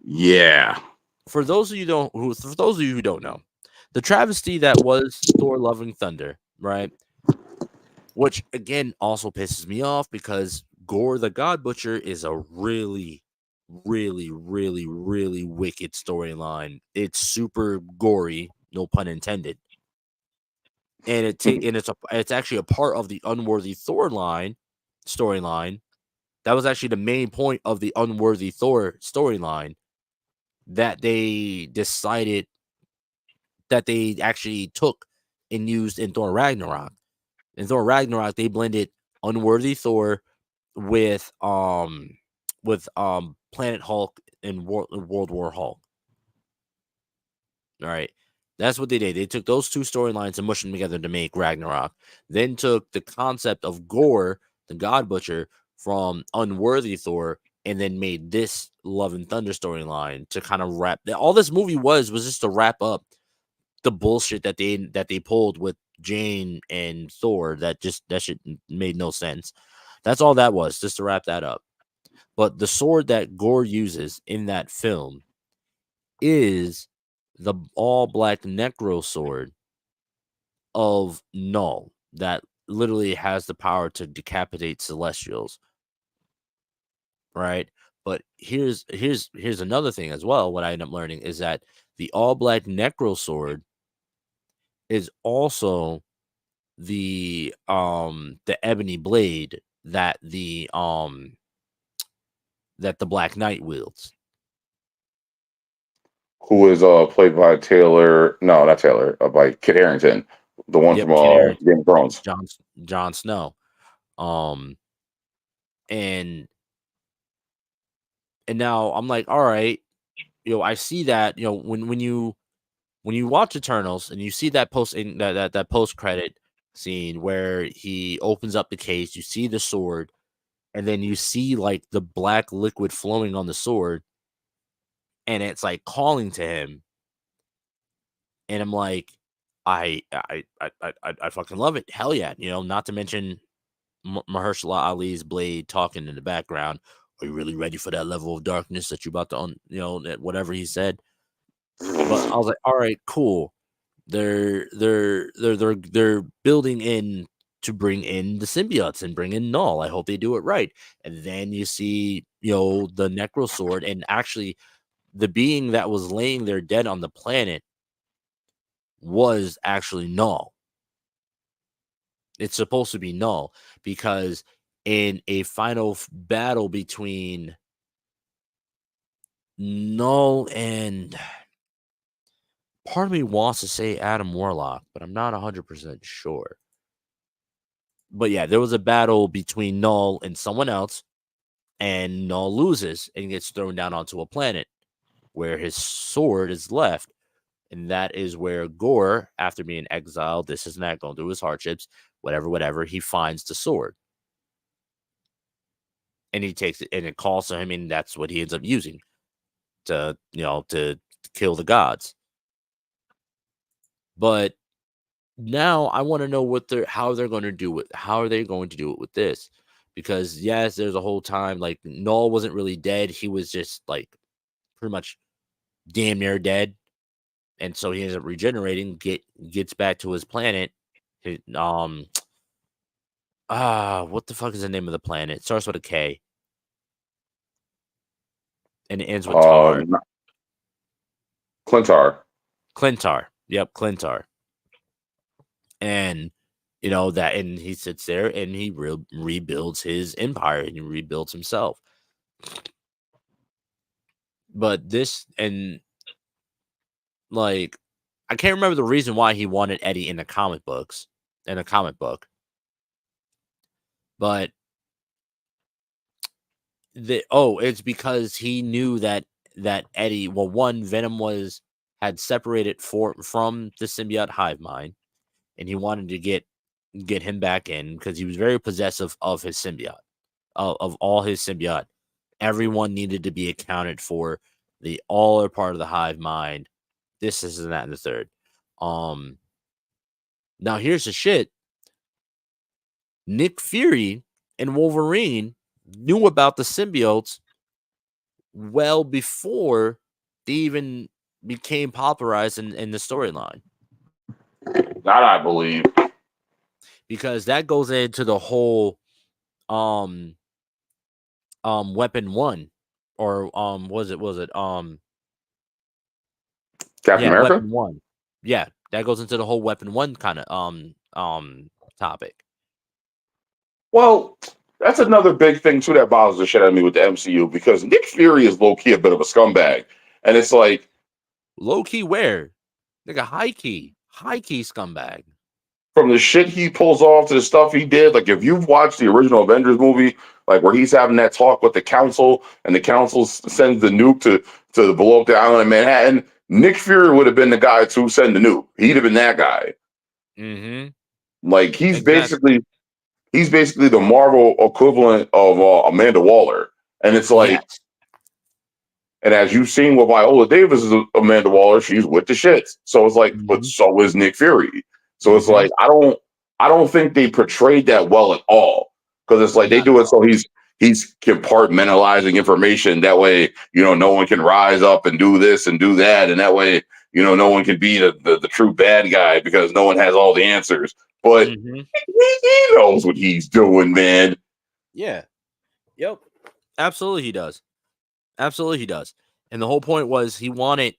Yeah. For those of you who don't know, the travesty that was Thor: Love and Thunder, right? Which again also pisses me off because Gore the God Butcher is a really, really, really, really wicked storyline. It's super gory, no pun intended. And it's actually a part of the Unworthy Thor storyline. That was actually the main point of the Unworthy Thor storyline that they decided that they actually took and used in Thor Ragnarok. In Thor Ragnarok, they blended Unworthy Thor with Planet Hulk and World War Hulk. All right. That's what they did. They took those two storylines and mushed them together to make Ragnarok. Then took the concept of Gore, the God Butcher, from Unworthy Thor, and then made this Love and Thunder storyline to kind of wrap. All this movie was just to wrap up the bullshit that they pulled with Jane and Thor. That shit made no sense. That's all that was, just to wrap that up. But the sword that Gore uses in that film is the all-black Necro sword of Knull that literally has the power to decapitate Celestials. Right? But here's another thing as well. What I end up learning is that the all-black Necro sword is also the ebony blade that the Black Knight wields. Who is played by by Kit Harington, the one from Game of Thrones. Jon Snow. And now I'm like, all right, I see that, when you watch Eternals and you see that that post credit scene where he opens up the case, you see the sword, and then you see like the black liquid flowing on the sword, and it's like calling to him, and I'm like, I fucking love it. Hell yeah, not to mention Mahershala Ali's blade talking in the background. Are you really ready for that level of darkness that you're about to whatever he said? But I was like, all right, cool. They're building in to bring in the symbiotes and bring in Knull. I hope they do it right. And then you see, the Necro sword, and actually the being that was laying there dead on the planet was actually Knull. It's supposed to be Knull because in a final battle between Knull and, part of me wants to say Adam Warlock, but I'm not 100% sure. But yeah, there was a battle between Knull and someone else, and Knull loses and gets thrown down onto a planet where his sword is left. And that is where Gore, after being exiled, this is not going through his hardships, whatever, he finds the sword. And he takes it, and it calls to him, and that's what he ends up using to kill the gods. But now I want to know how they're going to do it. How are they going to do it with this? Because yes, there's a whole time like Knull wasn't really dead. He was just like pretty much damn near dead. And so he ends up regenerating, gets back to his planet. What the fuck is the name of the planet? It starts with a K. And it ends with Tar. Clintar. Clintar. Yep, Clintar. And and he sits there and he rebuilds his empire and he rebuilds himself. But this, and like, I can't remember the reason why he wanted Eddie in a comic book. But it's because he knew that Eddie, well, one, Venom had separated from the symbiote hive mind, and he wanted to get him back in because he was very possessive of his symbiote, of all his symbiote. Everyone needed to be accounted for. They all are part of the hive mind. This and that and the third. Now here's the shit. Nick Fury and Wolverine knew about the symbiotes well before they even became popularized in the storyline. That I believe. Because that goes into the whole Weapon 1, or was it Captain America? Weapon 1. Yeah, that goes into the whole Weapon 1 kind of topic. Well, that's another big thing too that bothers the shit out of me with the MCU, because Nick Fury is low key a bit of a scumbag, and it's like low key where, like a high key scumbag. From the shit he pulls off to the stuff he did, like if you've watched the original Avengers movie, like where he's having that talk with the council, and the council sends the nuke to blow up the island of Manhattan, Nick Fury would have been the guy to send the nuke. He'd have been that guy. Mm-hmm. Like he's basically the Marvel equivalent of Amanda Waller, and it's like, yes. And as you've seen with Viola Davis is Amanda Waller, she's with the shits. So it's like, but so is Nick Fury. So it's like I don't think they portrayed that well at all, because it's like they do it so he's compartmentalizing information. That way, no one can rise up and do this and do that, and that way, no one can be the true bad guy because no one has all the answers. But he knows what he's doing, man. Yeah. Yep. Absolutely, he does. Absolutely, he does. And the whole point was he wanted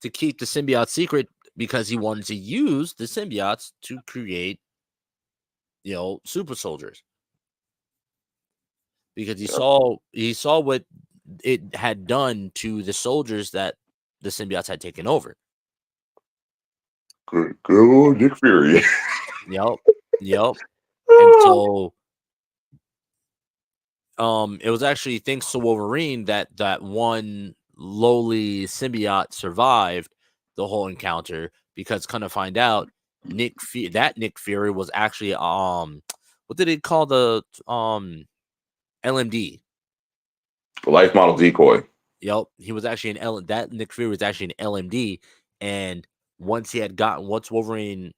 to keep the symbiote secret because he wanted to use the symbiotes to create, super soldiers. Because he saw what it had done to the soldiers that the symbiotes had taken over. Good old Nick Fury. Yep. And so it was actually thanks to Wolverine that one lowly symbiote survived the whole encounter, because kind of find out Nick Fury was actually what did it call the LMD? Life model decoy. Yep, he was actually that Nick Fury was actually an LMD, and once Wolverine,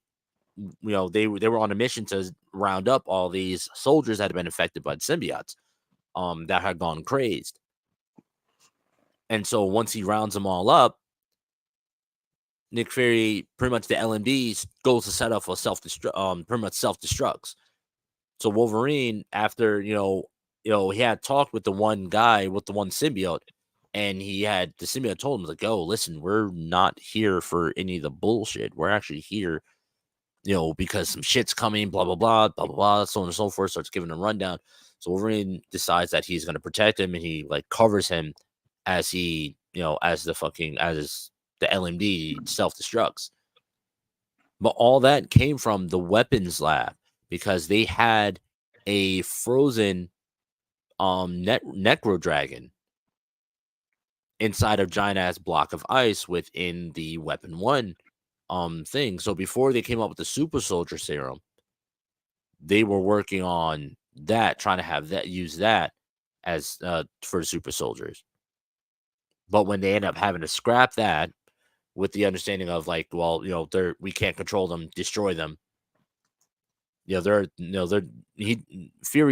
they were on a mission to round up all these soldiers that had been affected by the symbiotes, that had gone crazed. And so once he rounds them all up, Nick Fury, pretty much the LMDs, goes to set up a pretty much self-destructs. So Wolverine, after he had talked with the one guy with the one symbiote, and the symbiote told him, like, "Oh, listen, we're not here for any of the bullshit. We're actually here, because some shit's coming, blah blah blah, blah blah blah, so on and so forth." Starts giving him a rundown. So Wolverine decides that he's going to protect him, and he covers him as he, as the LMD self-destructs. But all that came from the weapons lab, because they had a frozen necro dragon inside a giant ass block of ice within the Weapon 1 thing. So before they came up with the super soldier serum, they were working on that, trying to use that as for the super soldiers. But when they end up having to scrap that with the understanding of like, well, we can't control them, destroy them. Fury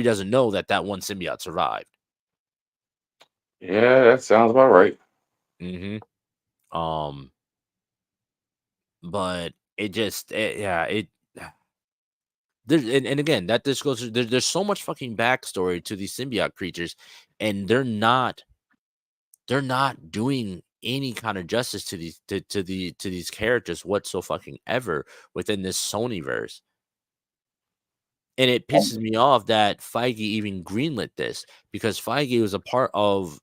doesn't know that one symbiote survived. Yeah, that sounds about right. Mm-hmm. But it just, there's, and again, that this goes. There's so much fucking backstory to these symbiote creatures, and they're not doing any kind of justice to these characters whatsoever within this Sonyverse. And it pisses me off that Feige even greenlit this, because Feige was a part of,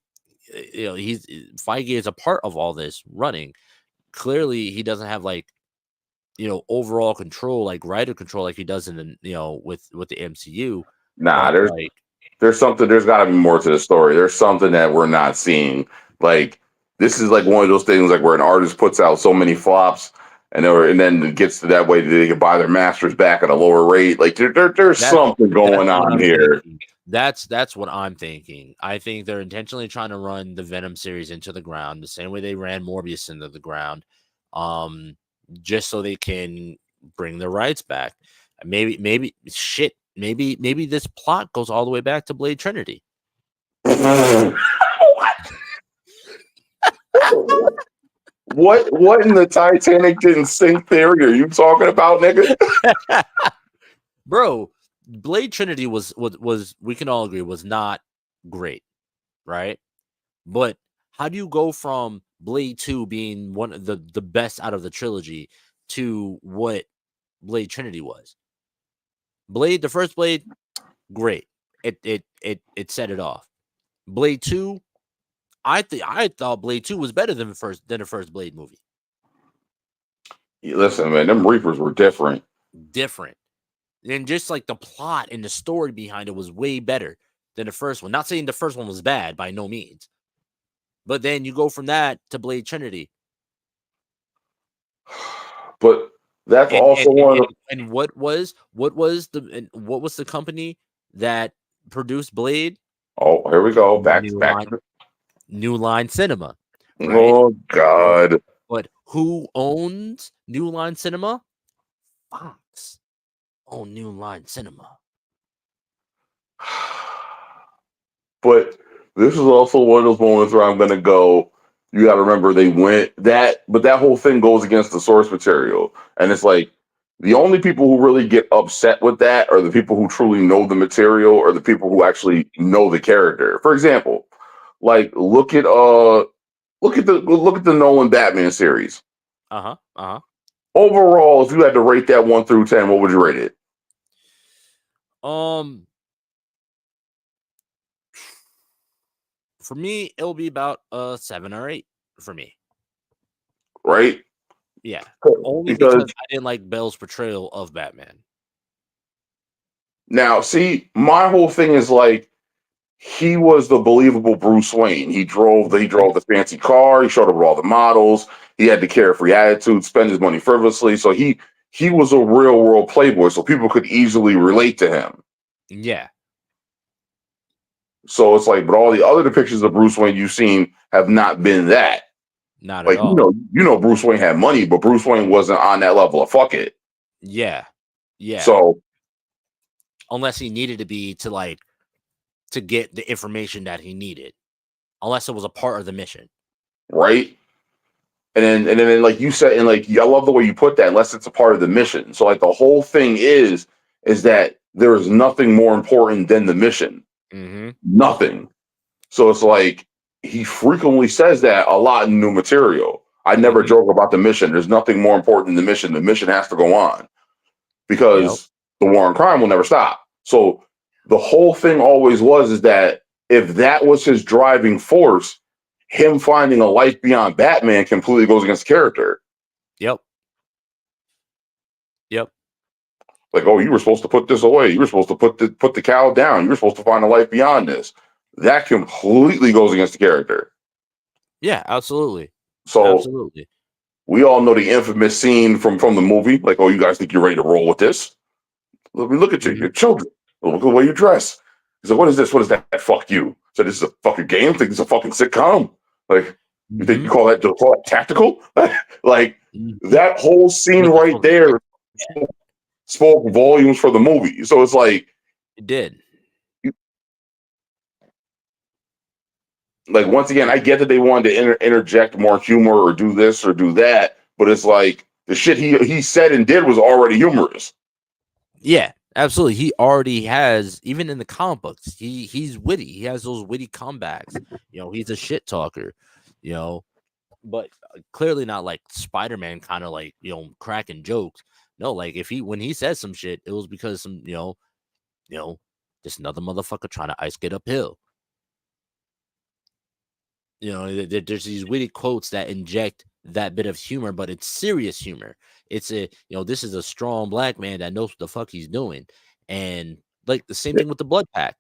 Feige is a part of all this running. Clearly, he doesn't have overall control, like writer control, like he does in the with the MCU. Nah, But, there's something. There's got to be more to the story. There's something that we're not seeing. Like, this is like one of those things, like where an artist puts out so many flops, and then it gets to that way that they can buy their masters back at a lower rate. Like, there's something going on here. That's what I'm thinking. I think they're intentionally trying to run the Venom series into the ground, the same way they ran Morbius into the ground, just so they can bring the rights back. Maybe this plot goes all the way back to Blade Trinity. What in the Titanic didn't sink theory are you talking about, nigga? Bro, Blade Trinity was we can all agree was not great, right? But how do you go from Blade 2 being one of the best out of the trilogy to what Blade Trinity was? The first Blade, great. It set it off. Blade 2, I thought Blade 2 was better than the first Blade movie. Listen, man, them Reapers were different. And just like the plot and the story behind it was way better than the first one. Not saying the first one was bad by no means. But then you go from that to Blade Trinity. But that's one. And what was the company that produced Blade? Oh, here we go. Back. New Line Cinema. Right? Oh God! But who owns New Line Cinema? Fox own New Line Cinema. But this is also one of those moments where I'm going to go. You got to remember but that whole thing goes against the source material, and it's like the only people who really get upset with that are the people who truly know the material, or the people who actually know the character. For example, like look at the Nolan Batman series. Overall, if you had to rate that 1 through 10, what would you rate it? For me, it'll be about 7 or 8 for me. Right? Yeah. Only because I didn't like Bell's portrayal of Batman. Now, see, my whole thing is like, he was the believable Bruce Wayne. He drove the fancy car. He showed up with all the models. He had the carefree attitude, spend his money frivolously. So he was a real world playboy. So people could easily relate to him. Yeah. So it's like, but all the other depictions of Bruce Wayne you've seen have not been that. Not at all. You know, Bruce Wayne had money, but Bruce Wayne wasn't on that level of fuck it. Yeah. Yeah. So unless he needed to be to get the information that he needed, unless it was a part of the mission. Right. And then like you said, and like I love the way you put that, unless it's a part of the mission. So like the whole thing is that there is nothing more important than the mission. Mm-hmm. Nothing. So it's like he frequently says that a lot in new material. I never joke about the mission. There's nothing more important than the mission. The mission has to go on because the war on crime will never stop. So the whole thing always is that if that was his driving force, him finding a life beyond Batman completely goes against the character. Yep. Like, oh, you were supposed to put this away. You were supposed to put the cow down. You were supposed to find a life beyond this. That completely goes against the character. Yeah, absolutely. So absolutely. We all know the infamous scene from the movie. Like, oh, you guys think you're ready to roll with this? Look at you, your children. Look at the way you dress. He's like, what is this? What is that? Fuck you. So this is a fucking game? Think it's a fucking sitcom? Like, you think you call that tactical? Like, that whole scene right there spoke volumes for the movie. So it's like, It did. Like, once again, I get that they wanted to interject more humor or do this or do that, but it's like the shit he said and did was already humorous. Yeah, absolutely. He already has, even in the comic books, he's witty. He has those witty comebacks. He's a shit talker, but clearly not like Spider-Man kind of like, cracking jokes. No, like when he says some shit, it was because some, just another motherfucker trying to ice skate uphill. There's these witty quotes that inject that bit of humor, but it's serious humor. It's this is a strong black man that knows what the fuck he's doing. And like the same thing with the blood pack.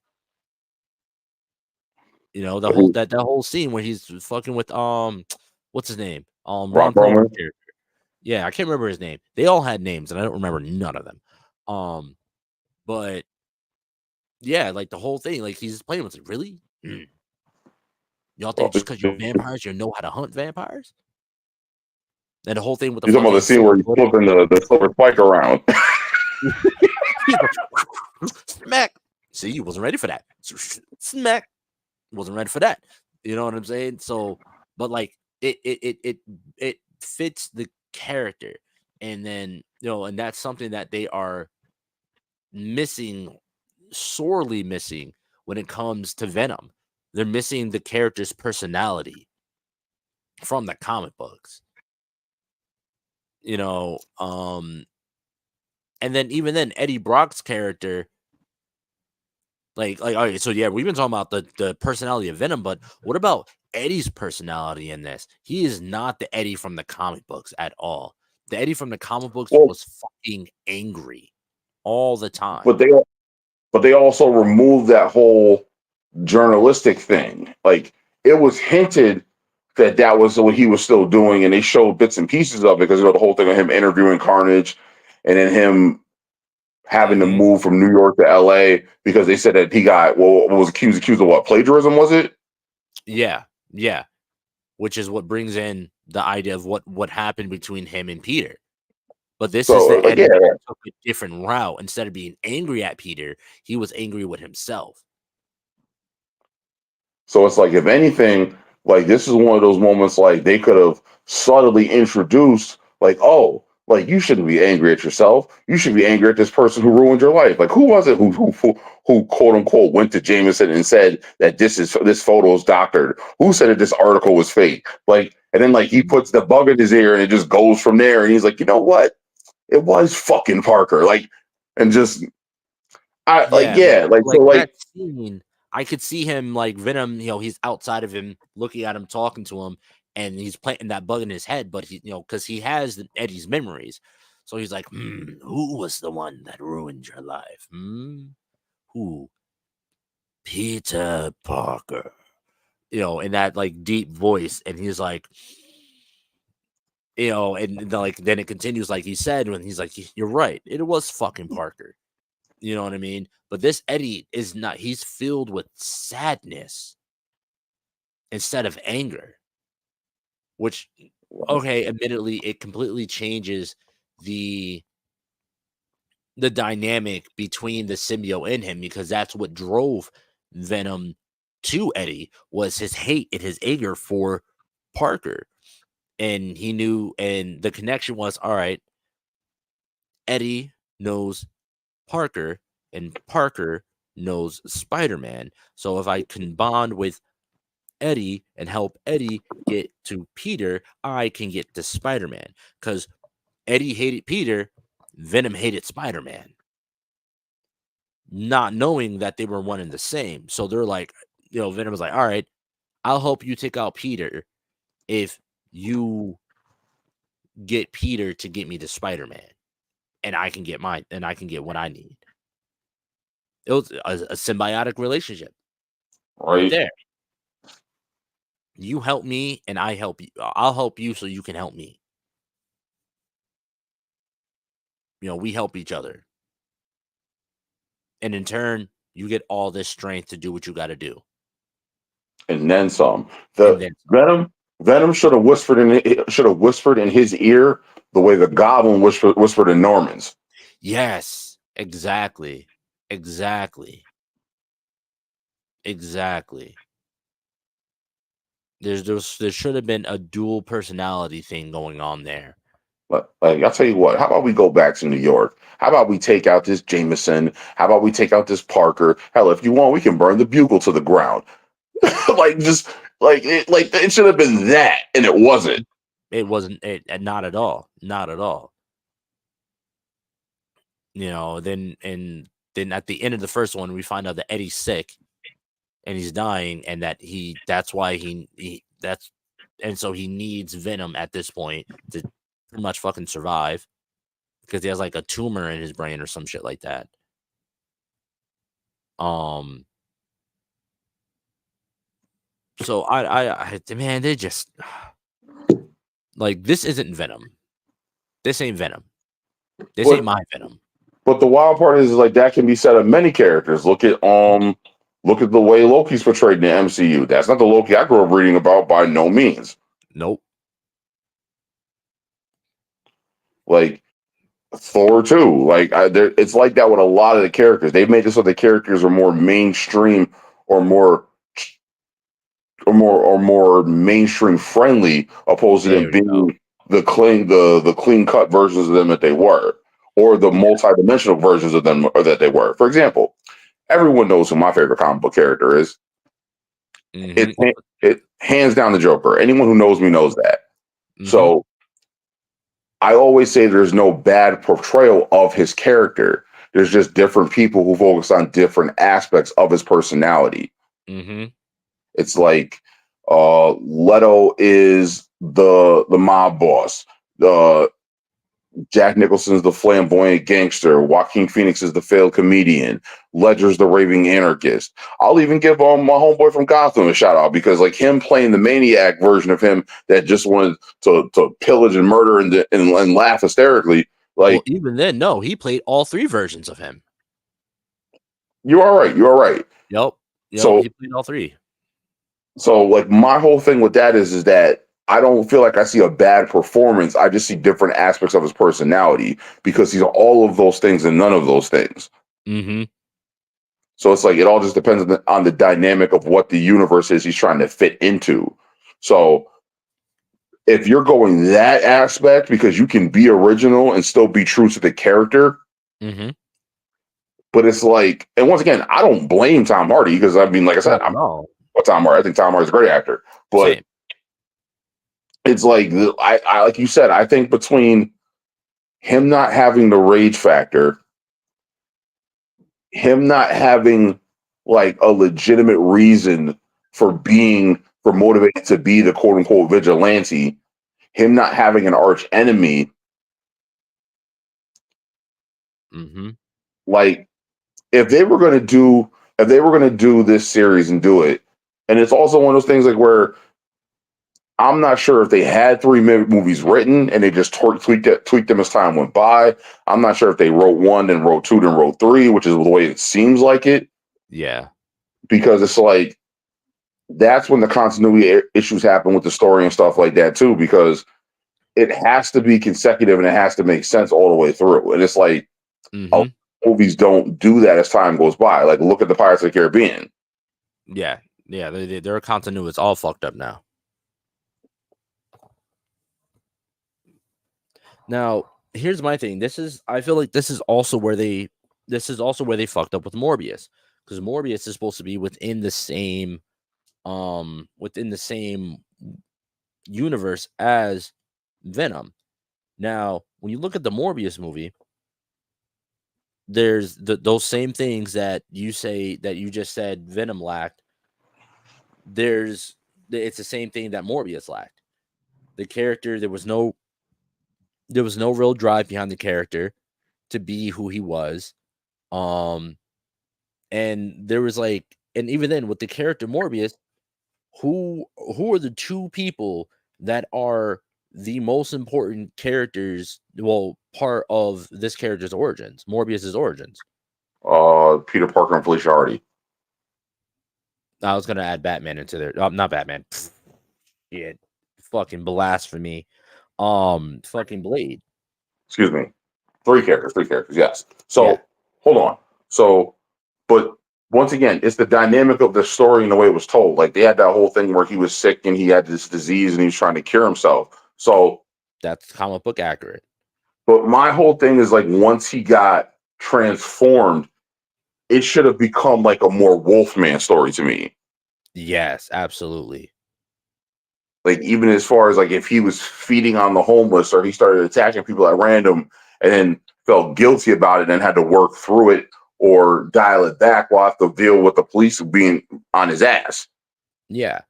The whole that whole scene where he's fucking with what's his name? Ron Perlman's character. Yeah, I can't remember his name. They all had names, and I don't remember none of them. But yeah, like the whole thing, like he's playing with it. Really? Y'all think just because you're vampires, you know how to hunt vampires? And the whole thing with the you're talking about the scene where he's flipping the silver spike around. Smack. See, you wasn't ready for that. Smack. Wasn't ready for that. You know what I'm saying? So, but like it fits the character, and then and that's something that they are missing, sorely missing when it comes to Venom. They're missing the character's personality from the comic books. And then even then Eddie Brock's character, like all right, so yeah, we've been talking about the personality of Venom, but what about Eddie's personality in this? He is not the Eddie from the comic books at all. The Eddie from the comic books was fucking angry all the time. But they also removed that whole journalistic thing. Like, it was hinted that was what he was still doing, and they showed bits and pieces of it because the whole thing of him interviewing Carnage, and then him having to move from New York to LA because they said that he got was accused of what, plagiarism, was it? Yeah, which is what brings in the idea of what happened between him and Peter. But this is the Eddie that took a different route. Instead of being angry at Peter, he was angry with himself. So it's like, if anything, like, this is one of those moments like they could have subtly introduced, like, oh, like, you shouldn't be angry at yourself. You should be angry at this person who ruined your life. Like, who was it who quote unquote went to Jameson and said that this photo is doctored? Who said that this article was fake? Like, and then like he puts the bug in his ear and it just goes from there. And he's like, you know what? It was fucking Parker. Like, and just that scene, I could see him like Venom, he's outside of him, looking at him, talking to him, and he's planting that bug in his head, but he, because he has Eddie's memories. So he's like, who was the one that ruined your life? Who? Peter Parker. In that like deep voice, and he's like, and like then it continues, like he said, when he's like, you're right, it was fucking Parker. You know what I mean? But this Eddie is not, he's filled with sadness instead of anger, which, okay, admittedly, it completely changes the dynamic between the symbiote and him, because that's what drove Venom to Eddie, was his hate and his anger for Parker. And he knew, and the connection was, all right, Eddie knows Parker, and Parker knows Spider-Man. So if I can bond with Eddie and help Eddie get to Peter, I can get to Spider-Man. Because Eddie hated Peter, Venom hated Spider-Man, not knowing that they were one and the same. So they're like, Venom was like, all right, I'll help you take out Peter if you get Peter to get me to Spider-Man, and I can get what I need. It was a symbiotic relationship right there. You help me and I help you. I'll help you so you can help me. We help each other. And in turn, you get all this strength to do what you got to do. And then some. And then Venom should have whispered in his ear the way the Goblin whispered in Norman's. Yes, exactly. There should have been a dual personality thing going on there. But I'll tell you what, how about we go back to New York? How about we take out this Jameson? How about we take out this Parker? Hell, if you want, we can burn the Bugle to the ground. It should have been that, and it wasn't. It wasn't. Not at all. Then at the end of the first one, we find out that Eddie's sick and he's dying, and so he needs Venom at this point to pretty much fucking survive because he has like a tumor in his brain or some shit like that. So man, they just like, this isn't Venom. This ain't Venom. This ain't my Venom. But the wild part is like that can be said of many characters. Look at the way Loki's portrayed in the MCU. That's not the Loki I grew up reading about by no means. Nope. Like Thor 2. It's like that with a lot of the characters. They've made it so the characters are more mainstream or more mainstream friendly, opposed to them being the clean cut versions of them that they were, or the multi-dimensional versions of them that they were. For example, everyone knows who my favorite comic book character is. Mm-hmm. It hands down the Joker. Anyone who knows me knows that. Mm-hmm. So I always say there's no bad portrayal of his character. There's just different people who focus on different aspects of his personality. Mm-hmm. It's like Leto is the mob boss. Jack Nicholson's the flamboyant gangster. Joaquin Phoenix is the failed comedian. Ledger's the raving anarchist. I'll even give my homeboy from Gotham a shout out, because like him playing the maniac version of him that just wanted to pillage and murder and laugh hysterically. Like, well, even then, no, he played all three versions of him. You are right. Yep. So he played all three. So like my whole thing with that is that I don't feel like I see a bad performance. I just see different aspects of his personality, because he's all of those things and none of those things. Mm-hmm. So it's like it all just depends on the dynamic of what the universe is he's trying to fit into. So if you're going that aspect, because you can be original and still be true to the character. Mm-hmm. But it's like, and once again, I don't blame Tom Hardy, because I mean, like I said, Tom Hardy. I think Tom Hardy's a great actor, but Same. It's like I like you said, I think between him not having the rage factor, him not having like a legitimate reason for motivated to be the quote unquote vigilante, him not having an arch enemy, like if they were going to do this series and do it, and it's also one of those things like where I'm not sure if they had 3 movies written and they just tweaked them as time went by. I'm not sure if they wrote 1, then wrote 2, then wrote 3, which is the way it seems like it. Yeah. Because it's like, that's when the continuity issues happen with the story and stuff like that too, because it has to be consecutive and it has to make sense all the way through. And it's like, movies don't do that as time goes by. Like, look at the Pirates of the Caribbean. Yeah. Their continuity is all fucked up now. Now, here's my thing. I feel like this is also where they fucked up with Morbius, because Morbius is supposed to be within the same universe as Venom. Now, when you look at the Morbius movie, there's those same things that you just said Venom lacked. It's the same thing that Morbius lacked. The character, there was no real drive behind the character to be who he was. And there was like, and even then with the character Morbius, who are the 2 people that are the most important characters, part of this character's origins, Morbius's origins? Peter Parker and Felicia Hardy. I was gonna add Batman into there. Not Batman. Yeah, fucking blasphemy. Fucking Blade. Excuse me. Three characters. Yes. So Yeah. hold on. So, but once again, it's the dynamic of the story and the way it was told. Like they had that whole thing where he was sick and he had this disease and he was trying to cure himself. So That's comic book accurate. but my whole thing is like once he got transformed, it should have become like a more Wolfman story to me. Yes, absolutely. Like even as far as like if he was feeding on the homeless or he started attacking people at random and then felt guilty about it and had to work through it or dial it back while have to deal with the police being on his ass. Yeah.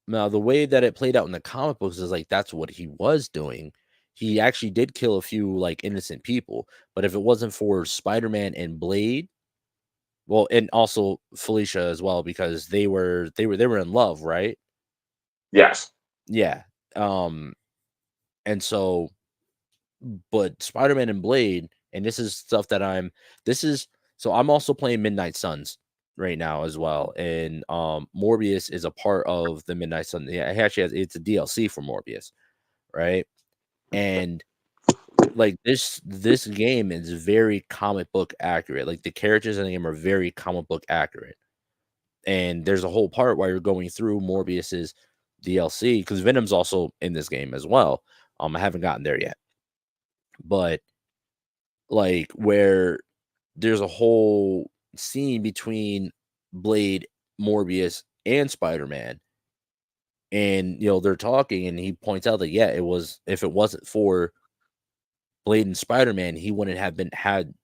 Now, the way that it played out in the comic books is like that's what he was doing. He actually did kill a few like innocent people, but if it wasn't for Spider-Man and Blade, well, and also Felicia as well, because they were in love, right? Yes. Yeah. And so, but Spider-Man and Blade, and this is stuff that I'm also playing Midnight Suns right now as well. And Morbius is a part of the Midnight Sun. Yeah, it's a DLC for Morbius, right? And like this game is very comic book accurate. Like the characters in the game are very comic book accurate. And there's a whole part where you're going through Morbius's DLC because Venom's also in this game as well. I haven't gotten there yet, but like where there's a whole scene between Blade, Morbius, and Spider-Man, and they're talking, and he points out that if it wasn't for Blade and Spider-Man, he wouldn't have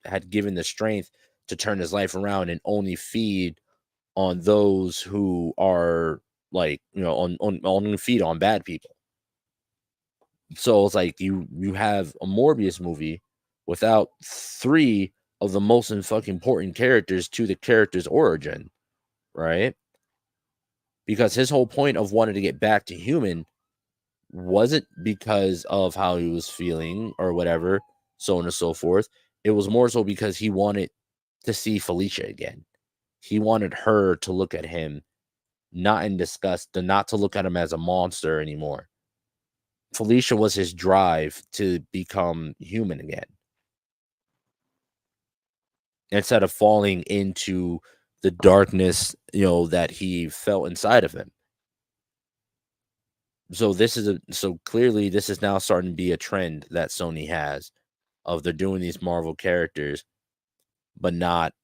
had given the strength to turn his life around and only feed on those who are like on feed on bad people. So it's like you have a Morbius movie without three of the most fucking important characters to the character's origin, right? Because his whole point of wanting to get back to human wasn't because of how he was feeling or whatever, so on and so forth. It was more so because he wanted to see Felicia again. He wanted her to look at him not in disgust, and not to look at him as a monster anymore. Felicia was his drive to become human again, instead of falling into the darkness, that he felt inside of him. So clearly this is now starting to be a trend that Sony has of they're doing these Marvel characters, but not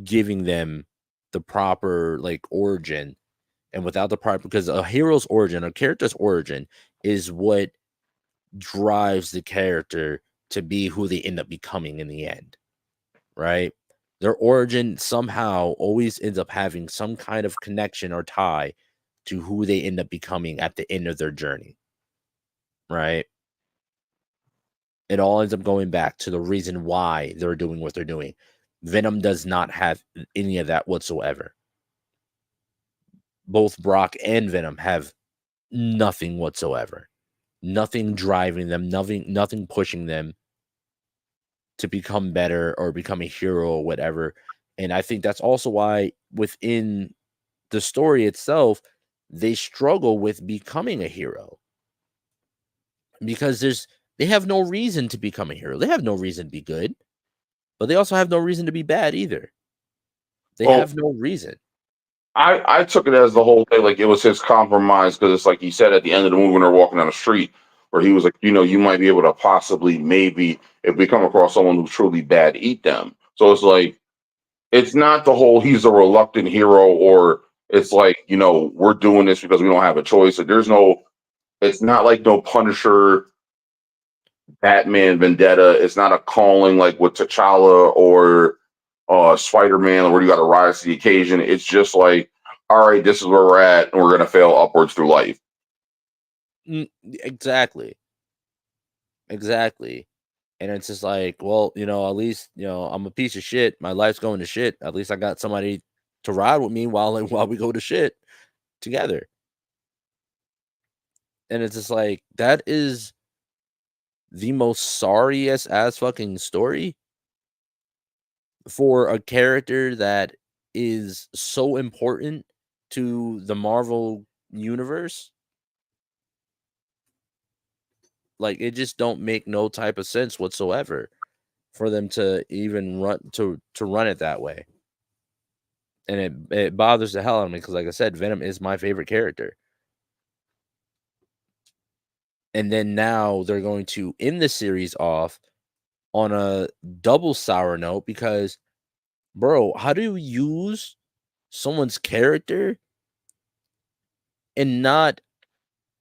giving them the proper like origin. And without the proper, because a hero's origin, a character's origin is what drives the character to be who they end up becoming in the end, right? Their origin somehow always ends up having some kind of connection or tie to who they end up becoming at the end of their journey, right? It all ends up going back to the reason why they're doing what they're doing. Venom does not have any of that whatsoever. Both Brock and Venom have nothing whatsoever. Nothing driving them, nothing pushing them to become better or become a hero or whatever. And I think that's also why within the story itself, they struggle with becoming a hero. Because they have no reason to become a hero. They have no reason to be good, but they also have no reason to be bad either. They have no reason. I took it as the whole thing, like it was his compromise, because it's like he said at the end of the movie when they're walking down the street, where he was like, you might be able to possibly, maybe, if we come across someone who's truly bad, eat them. So it's like, it's not the whole he's a reluctant hero, or it's like, we're doing this because we don't have a choice. Like, it's not like no Punisher, Batman, Vendetta. It's not a calling like with T'Challa or Spider-Man, where you got to rise to the occasion. It's just like, all right, this is where we're at, and we're going to fail upwards through life. Exactly. And it's just like, well, at least, I'm a piece of shit. My life's going to shit. At least I got somebody to ride with me while we go to shit together. And it's just like, that is the most sorriest ass fucking story. for a character that is so important to the Marvel universe, like it just don't make no type of sense whatsoever for them to even run it that way. And it bothers the hell out of me because, like I said, Venom is my favorite character. And then now they're going to end the series off on a double sour note because, bro, how do you use someone's character and not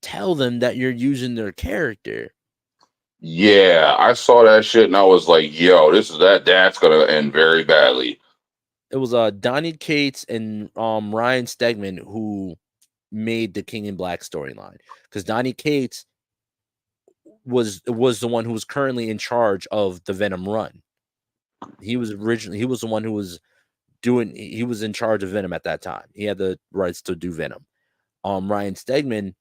tell them that you're using their character? Yeah, I saw that shit and I was like, yo, that's gonna end very badly. It was Donnie Cates and Ryan Stegman who made the King in Black storyline, because Donnie Cates was the one who was currently in charge of the Venom run. He was the one who was he was in charge of Venom at that time. He had the rights to do Venom. Ryan Stegman,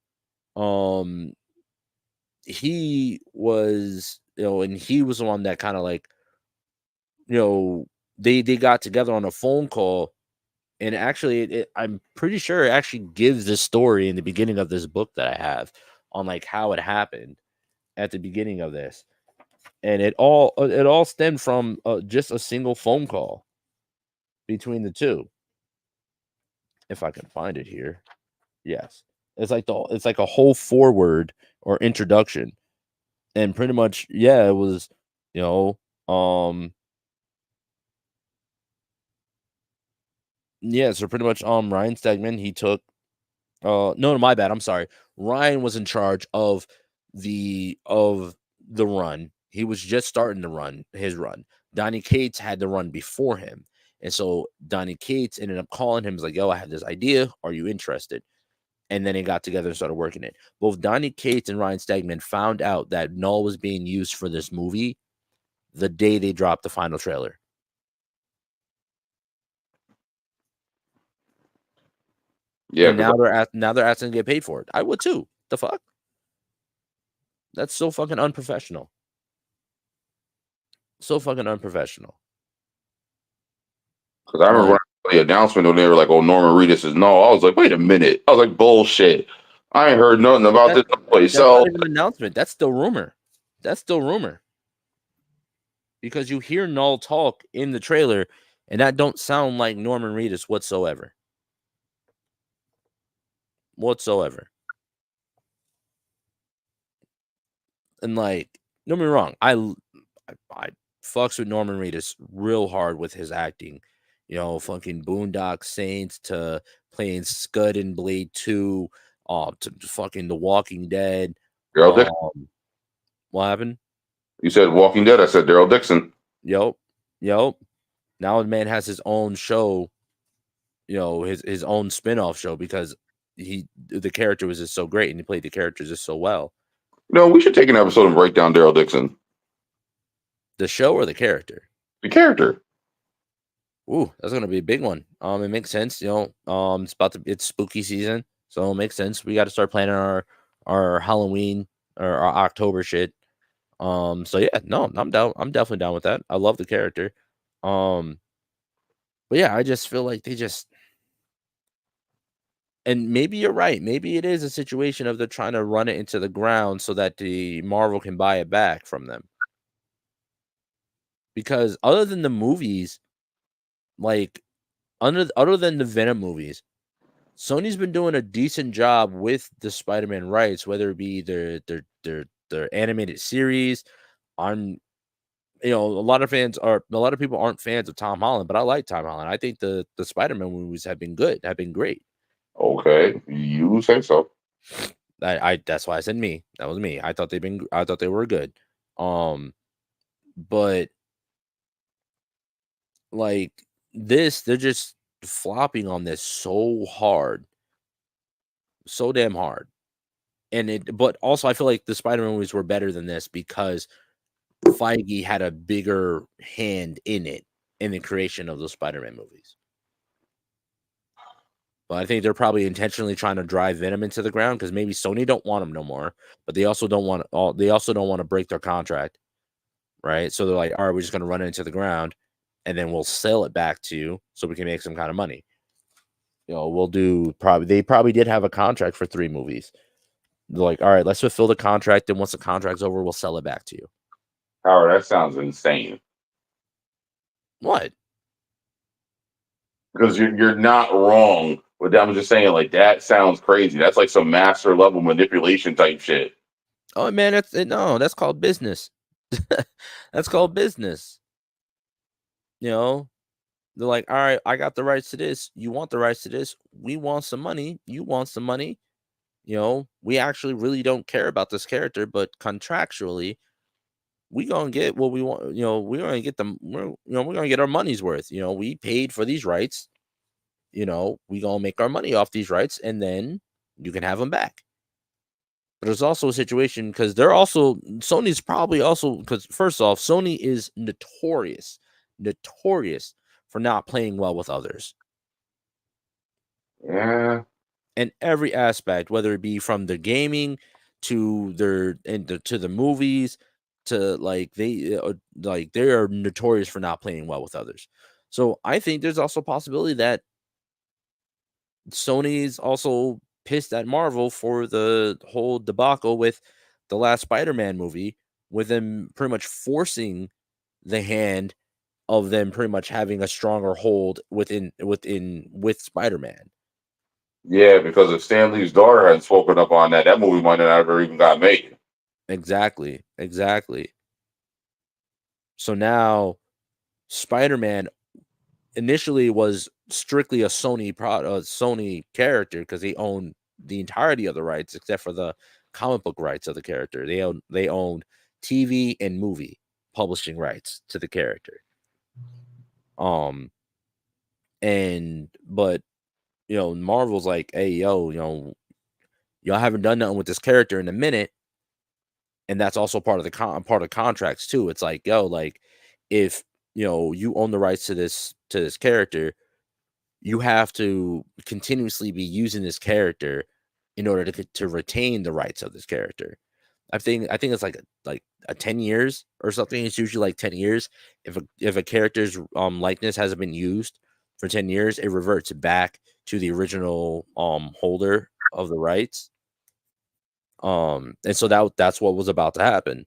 he was, and he was the one that kind of like, they got together on a phone call, and actually I'm pretty sure it actually gives this story in the beginning of this book that I have on like how it happened at the beginning of this. And it all stemmed from just a single phone call between the two. If I can find it here. Yes. It's like a whole forward or introduction. And pretty much, yeah, it was, yeah, so pretty much Ryan Stegman, he took no, my bad. I'm sorry. Ryan was in charge of the run. He was just starting to run his run. Donnie Cates had the run before him. And so Donnie Cates ended up calling him. He's like, yo, I have this idea. Are you interested? And then they got together and started working it. Both Donnie Cates and Ryan Stegman found out that Knull was being used for this movie the day they dropped the final trailer. Yeah, and now they're asking to get paid for it. I would too. The fuck? That's so fucking unprofessional. So fucking unprofessional. Because I remember when I saw the announcement when they were like, "Oh, Norman Reedus is no." I was like, "Wait a minute!" I was like, "Bullshit! I ain't heard nothing about this place." That's not even an announcement. That's still rumor. That's still rumor. Because you hear Knull talk in the trailer, and that don't sound like Norman Reedus whatsoever. Whatsoever. And like, don't get me wrong, I fucks with Norman Reedus real hard with his acting. Fucking Boondock Saints to playing Scud in Blade 2, to fucking The Walking Dead. Daryl Dixon. What happened? You said Walking Dead. I said Daryl Dixon. Yep. Now the man has his own show, his own spin-off show, because the character was just so great and he played the characters just so well. We should take an episode and break down Daryl Dixon. The show or the character? The character. Ooh, that's gonna be a big one. It makes sense. It's spooky season, so it makes sense. We got to start planning our Halloween or our October shit. So yeah, no, I'm down. I'm definitely down with that. I love the character. But yeah, I just feel like and maybe you're right. Maybe it is a situation of they're trying to run it into the ground so that the Marvel can buy it back from them. Because other than the movies, like other than the Venom movies, Sony's been doing a decent job with the Spider-Man rights, whether it be their animated series. A lot of people aren't fans of Tom Holland, but I like Tom Holland. I think the Spider-Man movies have been good, have been great. Okay, you say so. That's why I said me. That was me. I thought they were good. But like this, they're just flopping on this so hard. So damn hard. But also I feel like the Spider-Man movies were better than this because Feige had a bigger hand in it, in the creation of those Spider-Man movies. But I think they're probably intentionally trying to drive Venom into the ground because maybe Sony don't want him no more, but they also don't want to break their contract, right? So they're like, all right, we're just going to run it into the ground, and then we'll sell it back to you so we can make some kind of money. We'll do they probably did have a contract for 3 movies. They're like, all right, let's fulfill the contract, and once the contract's over, we'll sell it back to you. Howard, that sounds insane. What? Because you're not wrong with that. I'm just saying, like, that sounds crazy. That's like some master level manipulation type shit. Oh man, that's called business. That's called business. They're like, all right, I got the rights to this. You want the rights to this? We want some money. You want some money? We actually really don't care about this character, but contractually, we gonna get what we want. We're gonna get we're gonna get our money's worth. We paid for these rights. We gonna make our money off these rights, and then you can have them back. But there's also a situation because Sony's probably also, because first off, Sony is notorious for not playing well with others. Yeah. In every aspect, whether it be from the gaming to to the movies, to they are notorious for not playing well with others. So I think there's also a possibility that Sony's also pissed at Marvel for the whole debacle with the last Spider-Man movie, with them pretty much forcing the hand of them pretty much having a stronger hold with Spider-Man. Yeah, because if Stan Lee's daughter hadn't spoken up on that movie might not have even got made. Exactly. So now Spider-Man initially was strictly a Sony character because they own the entirety of the rights except for the comic book rights of the character. They owned TV and movie publishing rights to the character. But Marvel's like, hey, y'all haven't done nothing with this character in a minute, and that's also part of the contracts too. It's like, like if you own the rights to this character, you have to continuously be using this character in order to retain the rights of this character. I think it's like a 10 years or something. It's usually like 10 years. If a character's likeness hasn't been used for 10 years, it reverts back to the original holder of the rights. And so that's what was about to happen.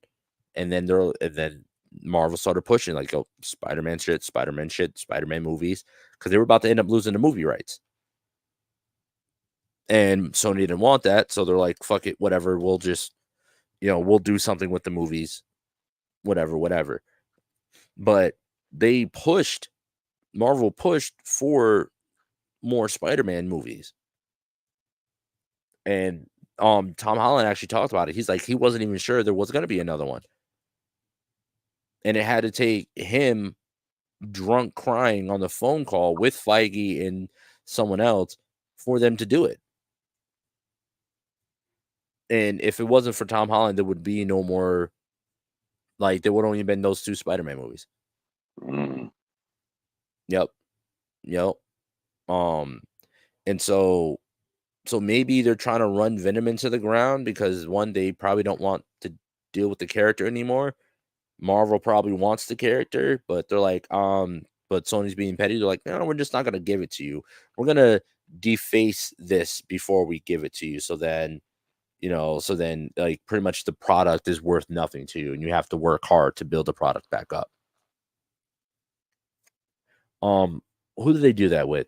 And then Marvel started pushing like, Spider-Man shit, Spider-Man movies, because they were about to end up losing the movie rights. And Sony didn't want that, so they're like, fuck it, whatever, we'll just we'll do something with the movies, whatever. But Marvel pushed for more Spider-Man movies. And Tom Holland actually talked about it. He's like, he wasn't even sure there was going to be another one. And it had to take him drunk crying on the phone call with Feige and someone else for them to do it. And if it wasn't for Tom Holland, there would be no more, there would only been those 2 Spider-Man movies. Mm. Yep. And so maybe they're trying to run Venom into the ground because, one, they probably don't want to deal with the character anymore. Marvel probably wants the character, but they're like, but Sony's being petty. They're like, no, we're just not going to give it to you. We're going to deface this before we give it to you. So then, like, pretty much the product is worth nothing to you, and you have to work hard to build the product back up. Who did they do that with?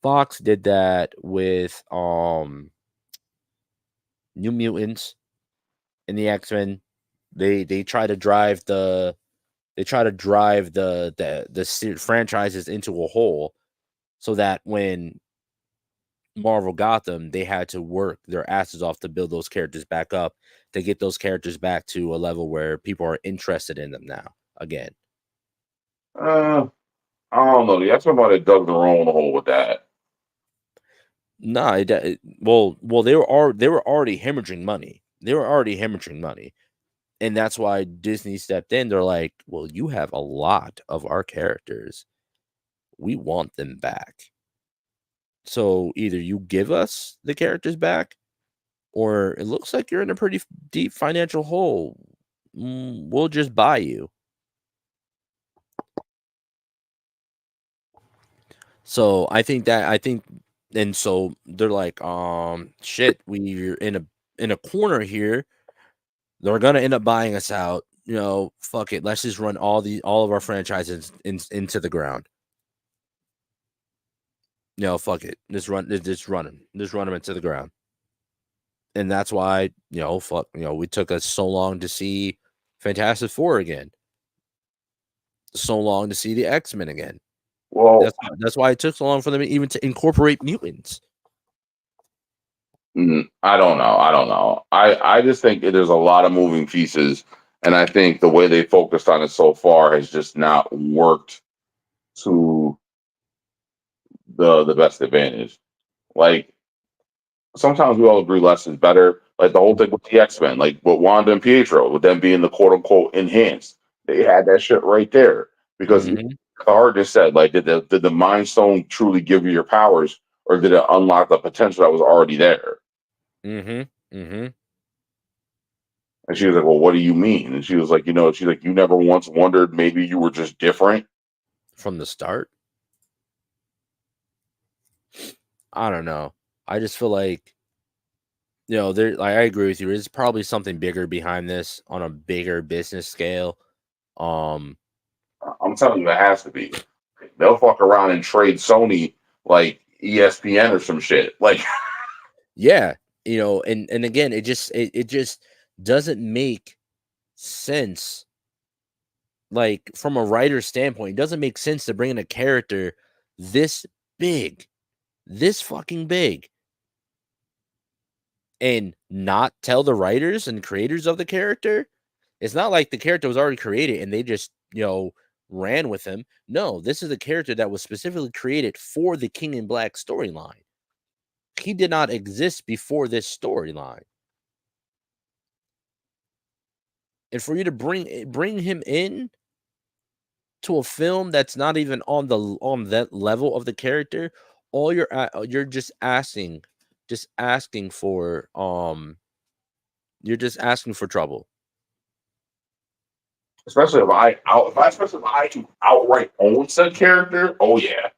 Fox did that with New Mutants and the X-Men. They try to drive the franchises into a hole, so that when Marvel got them, they had to work their asses off to build those characters back up, to get those characters back to a level where people are interested in them now again. I don't know. That's somebody dug their own hole with that. No, well, they were already hemorrhaging money. And that's why Disney stepped in. They're like, well, you have a lot of our characters. We want them back. So either you give us the characters back, or it looks like you're in a pretty deep financial hole. We'll just buy you. So I think, and so they're like, shit, we're in a corner here. They're gonna end up buying us out. Fuck it. Let's just run all of our franchises into the ground. Fuck it. Just run them into the ground. And that's why, we took us so long to see Fantastic Four again. So long to see the X-Men again. Well, that's why it took so long for them even to incorporate mutants. I don't know. I just think there's a lot of moving pieces, and I think the way they focused on it so far has just not worked to the best advantage. Like, sometimes we all agree less is better. Like the whole thing with the X-Men, like with Wanda and Pietro, with them being the quote unquote enhanced. They had that shit right there. Because the artist said, like, did the Mind Stone truly give you your powers, or did it unlock the potential that was already there? And she was like, well, what do you mean? And she was like, you never once wondered maybe you were just different from the start? I don't know. I just feel like, I agree with you. There's probably something bigger behind this on a bigger business scale. I'm telling you, it has to be. They'll fuck around and trade Sony like ESPN or some shit. Like, yeah, and again, it just doesn't make sense. Like, from a writer's standpoint, it doesn't make sense to bring in a character this big, this fucking big, and not tell the writers and creators of the character. It's not like the character was already created and they just, ran with him. No, this is a character that was specifically created for the King in Black storyline. He did not exist before this storyline. And for you to bring him in to a film that's not even on that level of the character, all you're just asking for you're just asking for trouble. Especially if I can outright own said character. Oh yeah.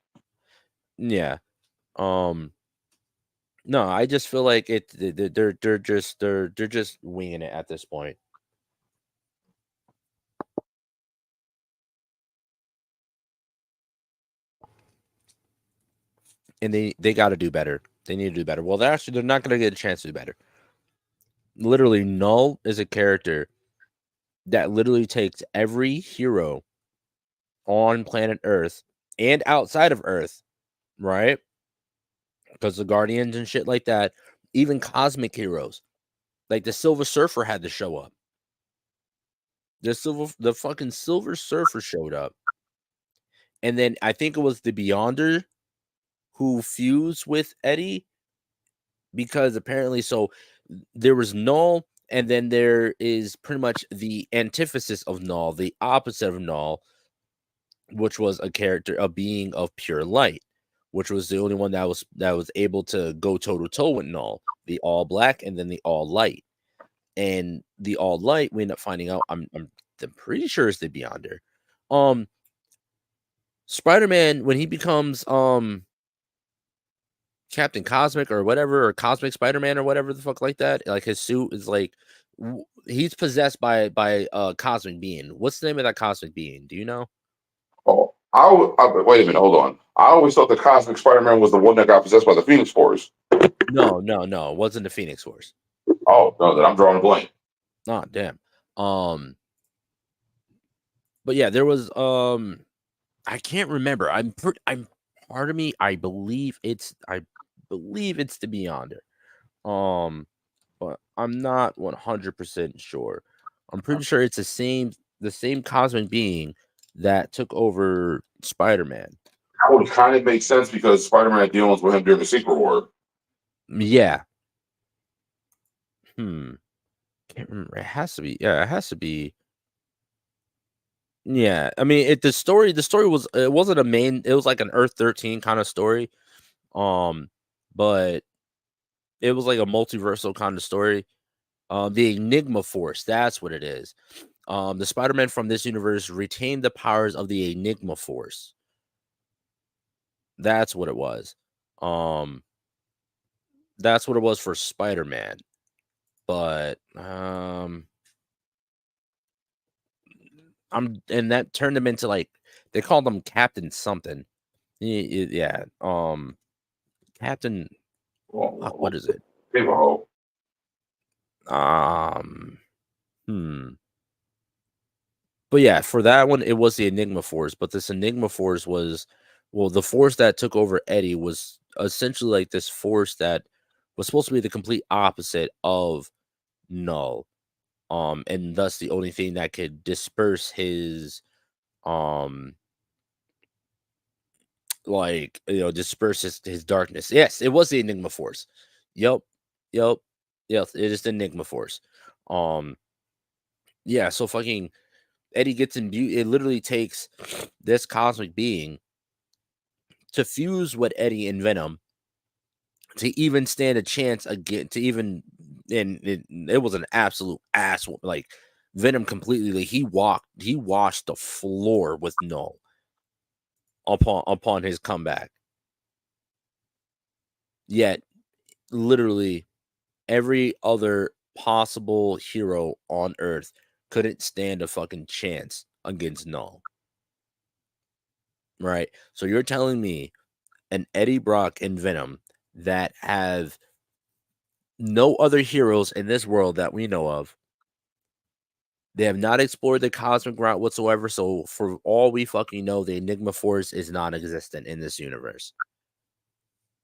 Yeah. No, I just feel like they're just winging it at this point. And they got to do better. They need to do better. Well, they're not going to get a chance to do better. Literally, Knull is a character that literally takes every hero on planet Earth and outside of Earth, right? Because the Guardians and shit like that, even cosmic heroes, like the Silver Surfer had to show up. The fucking Silver Surfer showed up. And then I think it was the Beyonder who fused with Eddie, because apparently, so there was Knull, and then there is pretty much the antithesis of Knull, the opposite of Knull, which was a being of pure light, which was the only one that was able to go toe to toe with Knull, the all black and then the all light. And the all light, we end up finding out, I'm pretty sure it's the Beyonder. Spider-Man, when he becomes Captain Cosmic or whatever, or Cosmic Spider-Man or whatever the fuck like that, like his suit is like, he's possessed by a cosmic being. What's the name of that cosmic being? Do you know? Oh, wait a minute, hold on. I always thought the Cosmic Spider-Man was the one that got possessed by the Phoenix Force. No, it wasn't the Phoenix Force. Oh no, then I'm drawing a blank. Oh damn. But yeah, there was I can't remember. I'm part of me, I believe it's the Beyonder. But I'm not 100% sure. I'm pretty sure it's the same cosmic being that took over Spider-Man. That would kind of make sense because Spider-Man deals with him during the Secret War. Yeah. Can't remember. It has to be. Yeah, it has to be. Yeah, I mean, the story was, it wasn't a main. It was like an Earth 13 kind of story, but it was like a multiversal kind of story. The Enigma Force, that's what it is. The Spider-Man from this universe retained the powers of the Enigma Force. That's what it was. That's what it was for Spider-Man. But and that turned him into like they called him Captain something. Yeah. Captain what is it? But yeah, for that one, it was the Enigma Force. But this Enigma Force was, well, the force that took over Eddie was essentially like this force that was supposed to be the complete opposite of Knull. And thus the only thing that could disperse his, disperse his darkness. Yes, it was the Enigma Force. Yep. It is the Enigma Force. Yeah, so fucking Eddie gets imbued. It literally takes this cosmic being to fuse with Eddie and Venom to even stand a chance again. To even, and it was an absolute ass. Like Venom completely, like he washed the floor with Knull upon his comeback. Yet, literally, every other possible hero on Earth couldn't stand a fucking chance against Knull. Right? So you're telling me an Eddie Brock and Venom that have no other heroes in this world that we know of. They have not explored the cosmic route whatsoever. So for all we fucking know, the Enigma Force is non-existent in this universe.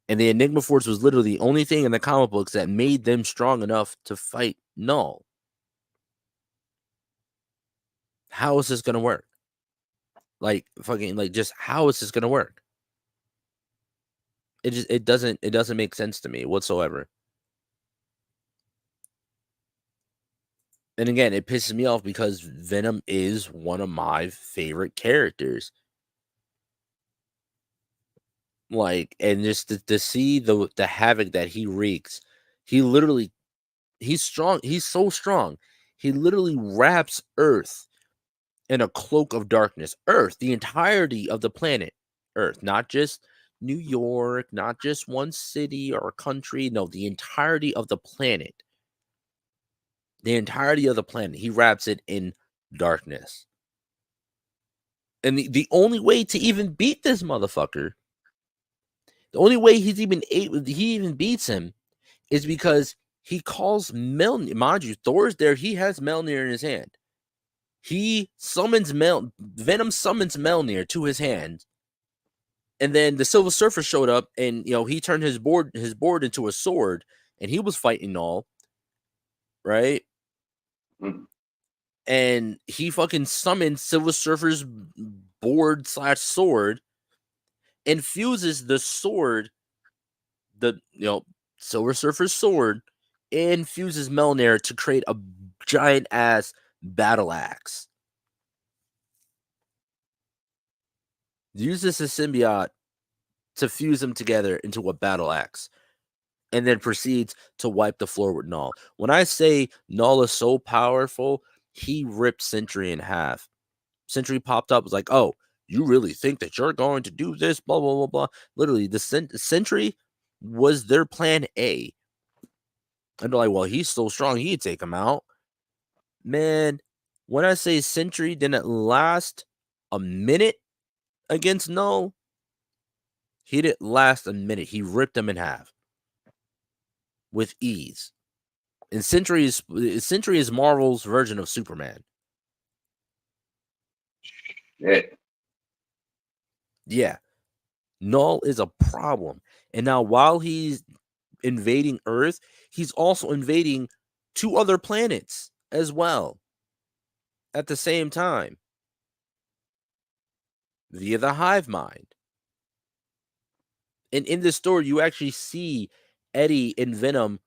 And the Enigma Force was literally the only thing in the comic books that made them strong enough to fight Knull. How is this going to work? Like fucking, like, just how is this going to work? It doesn't make sense to me whatsoever. And again, it pisses me off because Venom is one of my favorite characters. Like, and just to see the havoc that he wreaks, he's strong. He's so strong. He literally wraps Earth in a cloak of darkness. Earth, the entirety of the planet Earth, not just New York, not just one city or country. No, the entirety of the planet. The entirety of the planet. He wraps it in darkness. And the only way to even beat this motherfucker, the only way he even beats him is because he calls Mjolnir. Mind you, Thor's there. He has Mjolnir in his hand. He summons Venom summons Mjolnir to his hand. And then the Silver Surfer showed up and, he turned his board into a sword and he was fighting Knull. Right? Mm. And he fucking summoned Silver Surfer's board / sword and fuses the sword, Silver Surfer's sword, and fuses Mjolnir to create a giant ass battle axe. Uses his symbiote to fuse them together into a battle axe. And then proceeds to wipe the floor with Knull. When I say Knull is so powerful, he ripped Sentry in half. Sentry popped up, was like, "Oh, you really think that you're going to do this?" Blah, blah, blah, blah. Literally, the Sentry was their plan A. And they're like, "Well, he's so strong, he'd take him out." Man, when I say Sentry didn't last a minute against Knull, he didn't last a minute. He ripped him in half with ease. And Sentry is Marvel's version of Superman. Yeah. Knull is a problem. And now while he's invading Earth, he's also invading 2 other planets as well at the same time via the hive mind. And in this story, you actually see Eddie and Venom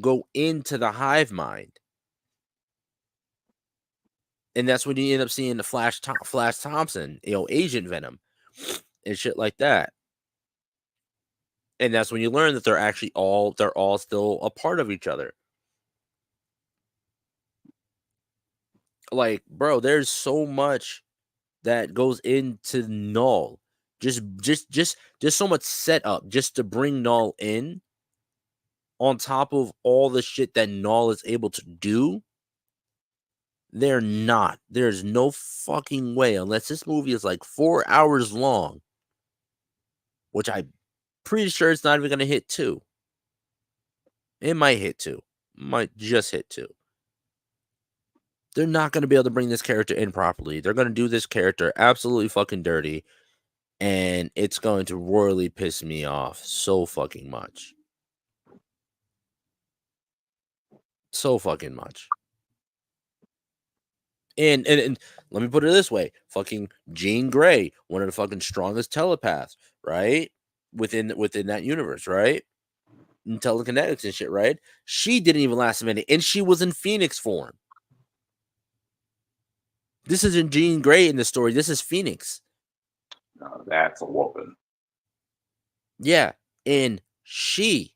go into the hive mind. And that's when you end up seeing the Flash Thompson, Agent Venom and shit like that. And that's when you learn that they're all still a part of each other. Like, bro, there's so much that goes into Knull. Just so much setup just to bring Knull in on top of all the shit that Knull is able to do. They're not. There's no fucking way, unless this movie is like 4 hours long, which I'm pretty sure it's not even going to hit 2. It might hit 2. Might just hit 2. They're not going to be able to bring this character in properly. They're going to do this character absolutely fucking dirty, and it's going to royally piss me off so fucking much. So fucking much. And let me put it this way. Fucking Jean Grey, one of the fucking strongest telepaths, right? Within that universe, right? And telekinetics and shit, right? She didn't even last a minute, and she was in Phoenix form. This isn't Jean Grey in the story. This is Phoenix. No, that's a whooping. Yeah, and she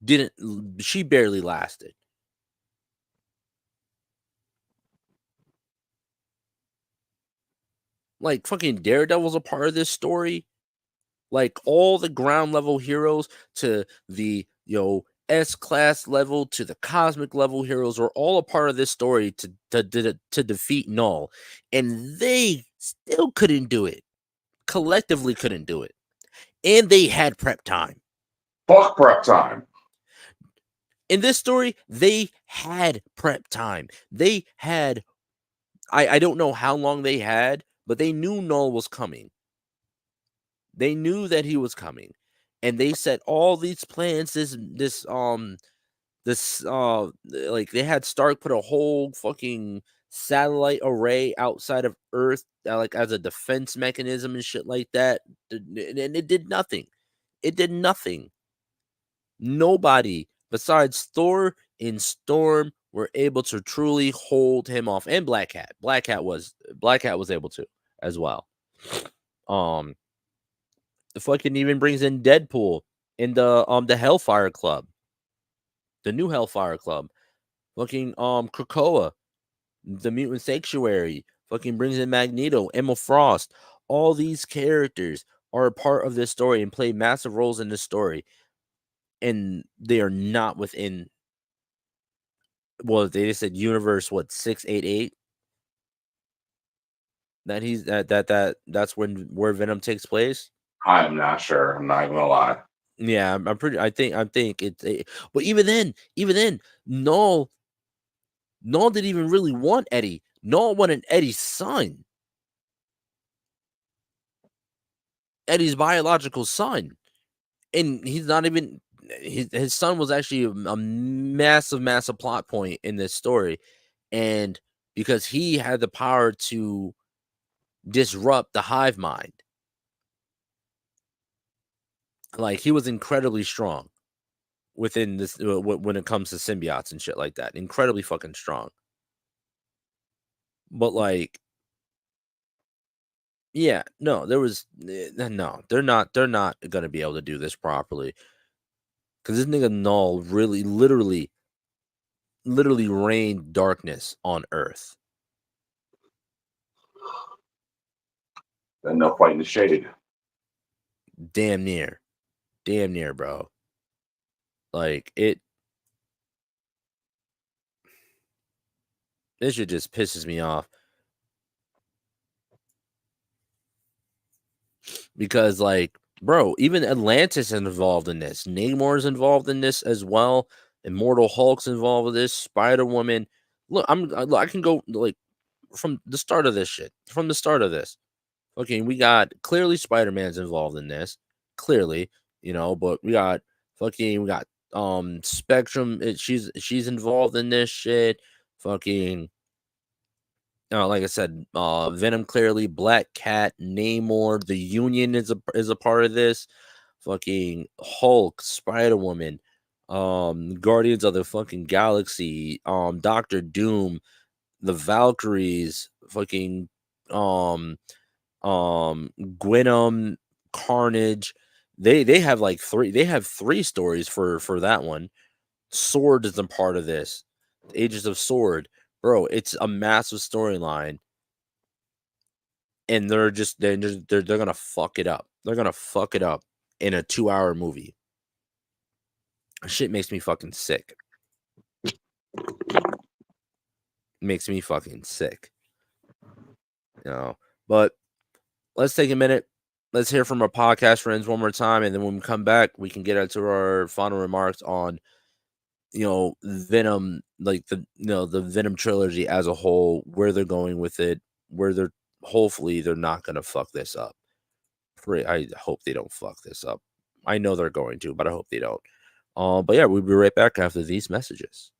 barely lasted. Like, fucking Daredevil's a part of this story. Like, all the ground level heroes to the, S-class level to the cosmic level heroes are all a part of this story to defeat Knull. And they still couldn't do it. Collectively couldn't do it. And they had prep time. Fuck prep time. In this story, they had prep time. They had, I don't know how long they had, but they knew Knull was coming. They knew that he was coming. And they set all these plans, like, they had Stark put a whole fucking satellite array outside of Earth, like, as a defense mechanism and shit like that. And it did nothing. It did nothing. Nobody besides Thor and Storm were able to truly hold him off. And Black Cat. Black Cat was able to as well. The fucking even brings in Deadpool in the Hellfire Club. The new Hellfire Club. Fucking Krakoa, the Mutant Sanctuary, fucking brings in Magneto, Emma Frost. All these characters are a part of this story and play massive roles in this story. And they are not within, well, they just said universe 688. That he's that's where Venom takes place. I am not sure. I'm not even gonna lie. Yeah, I think it's. But even then, Knull didn't even really want Eddie. Knull wanted Eddie's son, Eddie's biological son, and he's not even. His son was actually a massive plot point in this story, and because he had the power to disrupt the hive mind. Like, he was incredibly strong within this when it comes to symbiotes and shit like that. Incredibly fucking strong. But, like, yeah, no, they're not gonna be able to do this properly. Because this nigga Knull really, literally rained darkness on Earth. Then they'll fight in the shade. Damn near, bro. Like, it shit just pisses me off. Because, like, bro, even Atlantis is involved in this. Namor's involved in this as well. Immortal Hulk's involved with this. Spider-Woman. Look, I can go, like, from the start of this shit. From the start of this. Okay, we got, clearly Spider-Man's involved in this. Clearly, but we got Spectrum. She's involved in this shit. Fucking, like I said, Venom, clearly, Black Cat, Namor, the Union is a part of this. Fucking Hulk, Spider-Woman, Guardians of the fucking Galaxy, Doctor Doom, the Valkyries, fucking Gwenom, Carnage. They have like three stories for that one. Sword is a part of this. Ages of Sword. Bro, it's a massive storyline. and they're gonna fuck it up. They're gonna fuck it up in a 2-hour movie. Shit makes me fucking sick. Makes me fucking sick. But let's take a minute. Let's hear from our podcast friends one more time, and then when we come back, we can get into our final remarks on Venom, like the Venom trilogy as a whole, where they're going with it, where hopefully they're not gonna fuck this up. I hope they don't fuck this up. I know they're going to, but I hope they don't. But yeah, we'll be right back after these messages.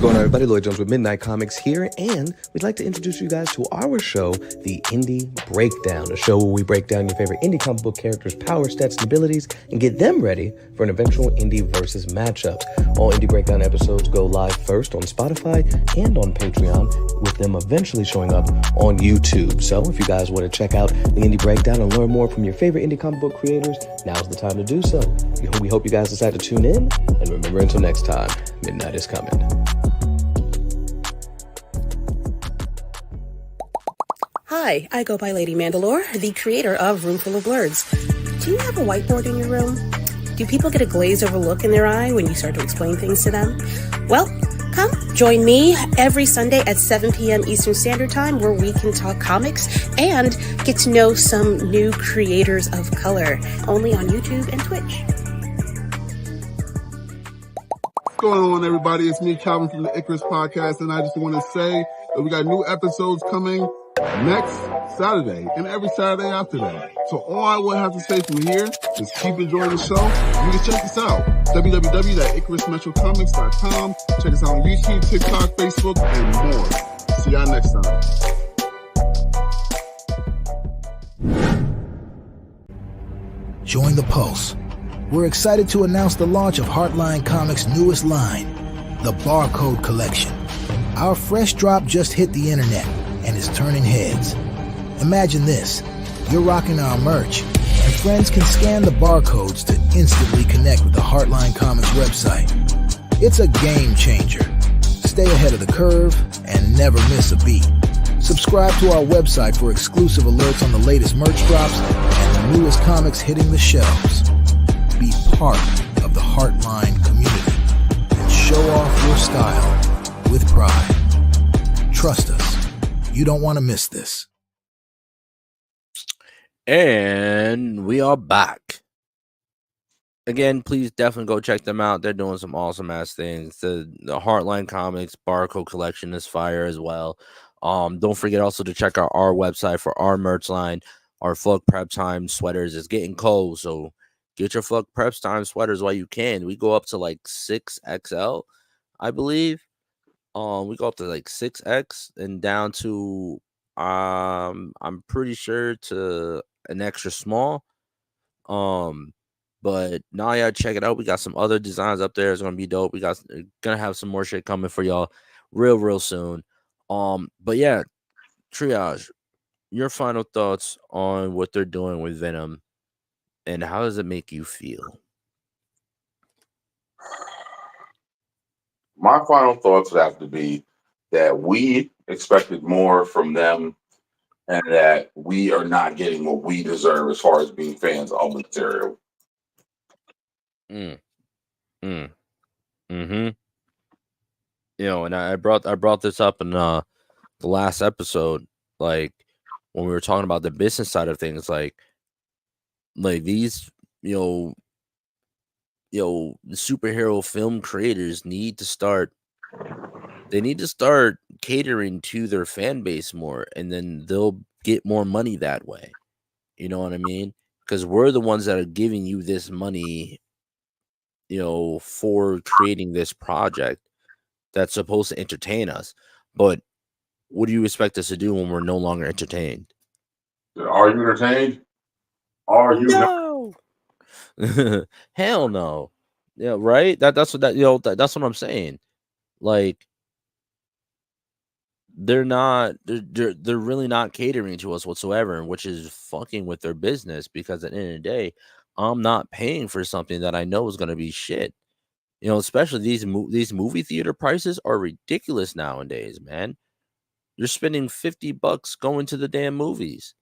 Going on, everybody, Lloyd Jones with Midnight Comics here, and we'd like to introduce you guys to our show, the Indie Breakdown, a show where we break down your favorite indie comic book characters' power, stats, and abilities, and get them ready for an eventual indie versus matchup. All Indie Breakdown episodes go live first on Spotify and on Patreon, with them eventually showing up on YouTube. So if you guys want to check out the Indie Breakdown and learn more from your favorite indie comic book creators, now's the time to do so. We hope you guys decide to tune in, and remember, until next time, midnight is coming. Hi, I go by Lady Mandalore, the creator of Roomful of Blurs. Do you have a whiteboard in your room? Do people get a glazed over look in their eye when you start to explain things to them? Well, come join me every Sunday at 7 p.m. Eastern Standard Time, where we can talk comics and get to know some new creators of color, only on YouTube and Twitch. What's going on, everybody? It's me, Calvin, from the Icarus Podcast, and I just want to say that we got new episodes coming next Saturday and every Saturday after that. So all I would have to say from here is keep enjoying the show. You can check us out, www.icarusmetrocomics.com. Check us out on YouTube, TikTok, Facebook, and more. See y'all next time. Join the Pulse. We're excited to announce the launch of Heartline Comics' newest line, the Barcode Collection. Our fresh drop just hit the internet and is turning heads. Imagine this: you're rocking our merch, and friends can scan the barcodes to instantly connect with the Heartline Comics website. It's a game changer. Stay ahead of the curve and never miss a beat. Subscribe to our website for exclusive alerts on the latest merch drops and the newest comics hitting the shelves. Be part of the Heartline community and show off your style with pride. Trust us, you don't want to miss this. And we are back. Again, please definitely go check them out. They're doing some awesome ass things. The Heartline Comics Barcode Collection is fire as well. Don't forget also to check out our website for our merch line. Our Fuck Prep Time sweaters is getting cold, so get your Fuck Prep Time sweaters while you can. We go up to like 6XL, I believe. We go up to like 6X and down to I'm pretty sure to an extra small. But now yeah, check it out. We got some other designs up there. It's gonna be dope. We gonna have some more shit coming for y'all real soon. But yeah, Triage, your final thoughts on what they're doing with Venom and how does it make you feel? My final thoughts would have to be that we expected more from them and that we are not getting what we deserve as far as being fans of the material. And I brought this up in the last episode, like when we were talking about the business side of things, like these, the superhero film creators need to start catering to their fan base more, and then they'll get more money that way. You know what I mean? Because we're the ones that are giving you this money, for creating this project that's supposed to entertain us. But what do you expect us to do when we're no longer entertained? Are you entertained? Are you no? Hell no. Yeah, right. That's what I'm saying. Like, they're really not catering to us whatsoever, which is fucking with their business, because at the end of the day, I'm not paying for something that I know is going to be shit. You know, especially these movie theater prices are ridiculous nowadays, man. You're spending $50 going to the damn movies.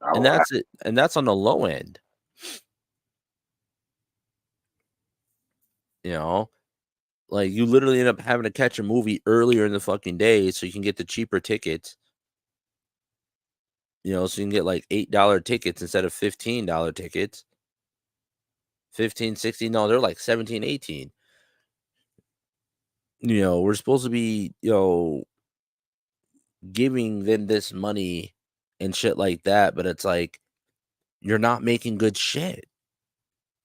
And that's it. And that's on the low end. You know, like you literally end up having to catch a movie earlier in the fucking day so you can get the cheaper tickets. You know, so you can get like $8 tickets instead of $15 tickets. 15, 16, no, they're like 17, 18. You know, we're supposed to be, you know, giving them this money and shit like that, but it's like you're not making good shit.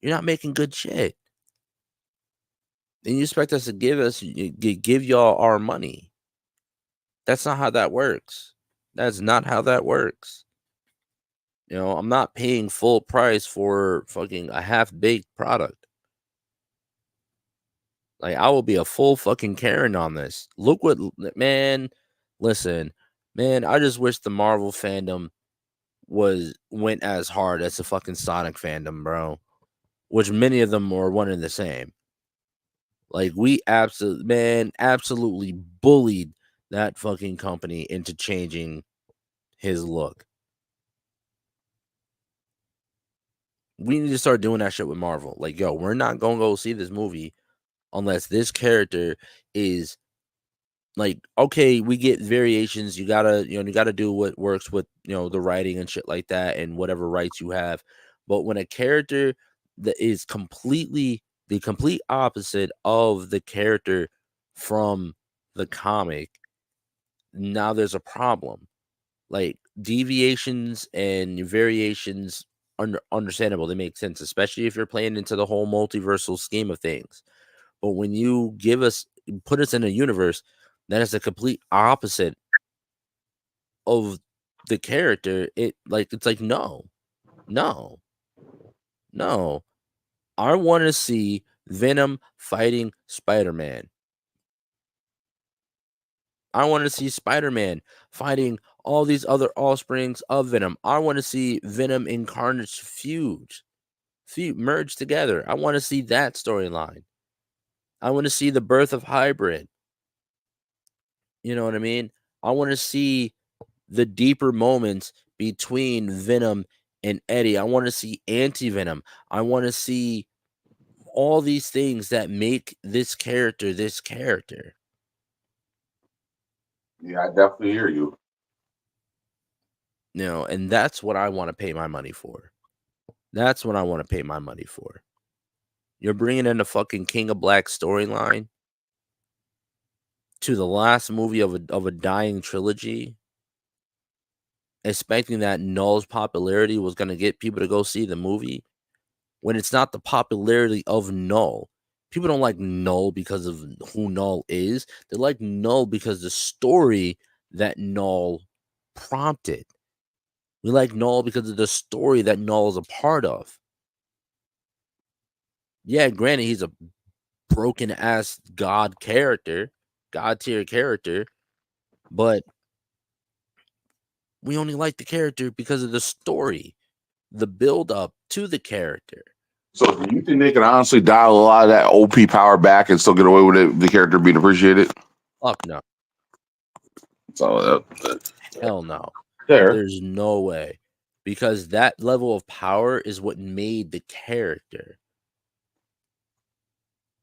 You're not making good shit. And you expect us to give y'all our money. That's not how that works. That's not how that works. You know, I'm not paying full price for fucking a half-baked product. Like, I will be a full fucking Karen on this. Look what, man, listen, man, I just wish the Marvel fandom went as hard as the fucking Sonic fandom, bro. Which many of them were one and the same. Like, we absolutely bullied that fucking company into changing his look. We need to start doing that shit with Marvel. Like, yo, we're not gonna go see this movie unless this character is like, okay, we get variations. You gotta do what works with, you know, the writing and shit like that and whatever rights you have. But when a character that is completely the complete opposite of the character from the comic, now there's a problem. Like, deviations and variations understandable, they make sense, especially if you're playing into the whole multiversal scheme of things. But when you put us in a universe that is the complete opposite of the character, it's like no. I want to see Venom fighting Spider-Man. I want to see Spider-Man fighting all these other offsprings of Venom. I want to see Venom and Carnage merge together. I want to see that storyline. I want to see the birth of Hybrid. You know what I mean? I want to see the deeper moments between Venom and Eddie. I want to see Anti-Venom. I want to see all these things that make this character this character. Yeah, I definitely hear you. You know, and that's what I want to pay my money for. That's what I want to pay my money for. You're bringing in the fucking King of Black storyline to the last movie of a dying trilogy, expecting that Knull's popularity was going to get people to go see the movie, when it's not the popularity of Knull. People don't like Knull because of who Knull is. They like Knull because the story that Knull prompted. We like Knull because of the story that Knull is a part of. Yeah, granted, he's a broken ass god tier character, but we only like the character because of the story, the build up to the character. So do you think they can honestly dial a lot of that OP power back and still get away with it, the character being appreciated? Fuck no. So Hell no. there. There's no way. Because that level of power is what made the character.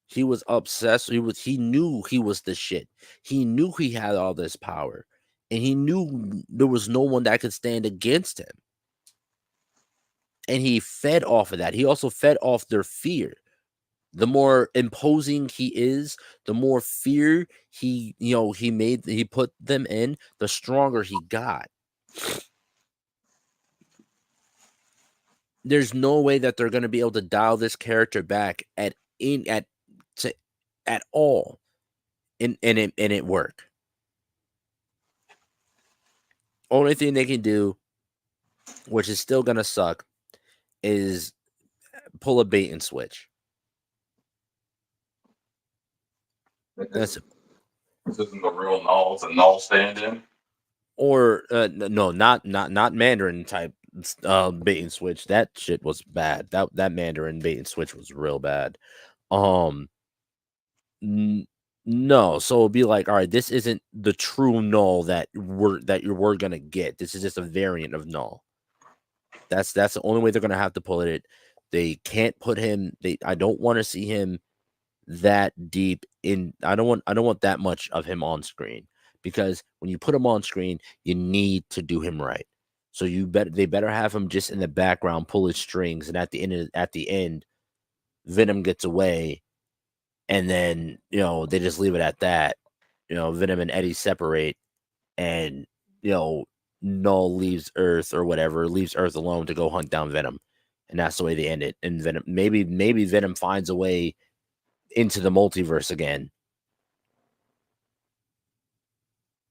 He was obsessed. He knew he was the shit. He knew he had all this power. And he knew there was no one that could stand against him. And he fed off of that. He also fed off their fear. The more imposing he is, the more fear he put them in, the stronger he got. There's no way that they're going to be able to dial this character back at all and it work. Only thing they can do, which is still going to suck, is pull a bait and switch. This isn't the real Knull. It's a Knull stand-in. Or no, not Mandarin type bait and switch. That shit was bad. That Mandarin bait and switch was real bad. No, so it'll be like, all right, this isn't the true Knull that we're gonna get. This is just a variant of Knull. That's the only way they're gonna have to pull it. They can't put him. I don't want to see him that deep in. I don't want that much of him on screen, because when you put him on screen, you need to do him right. So they better have him just in the background, pull his strings, and at the end, Venom gets away, and then they just leave it at that. Venom and Eddie separate, and Knull leaves Earth or whatever, leaves Earth alone to go hunt down Venom, and that's the way they end it. And Venom, maybe Venom finds a way into the multiverse again,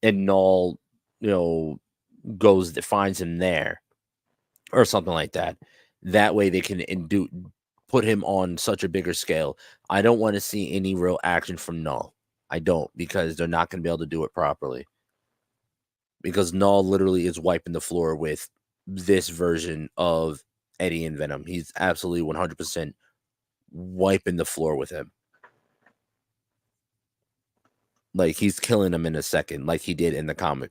and Knull, finds him there, or something like that. That way they can put him on such a bigger scale. I don't want to see any real action from Knull. I don't, because they're not going to be able to do it properly. Because Knull literally is wiping the floor with this version of Eddie and Venom. He's absolutely 100% wiping the floor with him. Like, he's killing him in a second, like he did in the comic.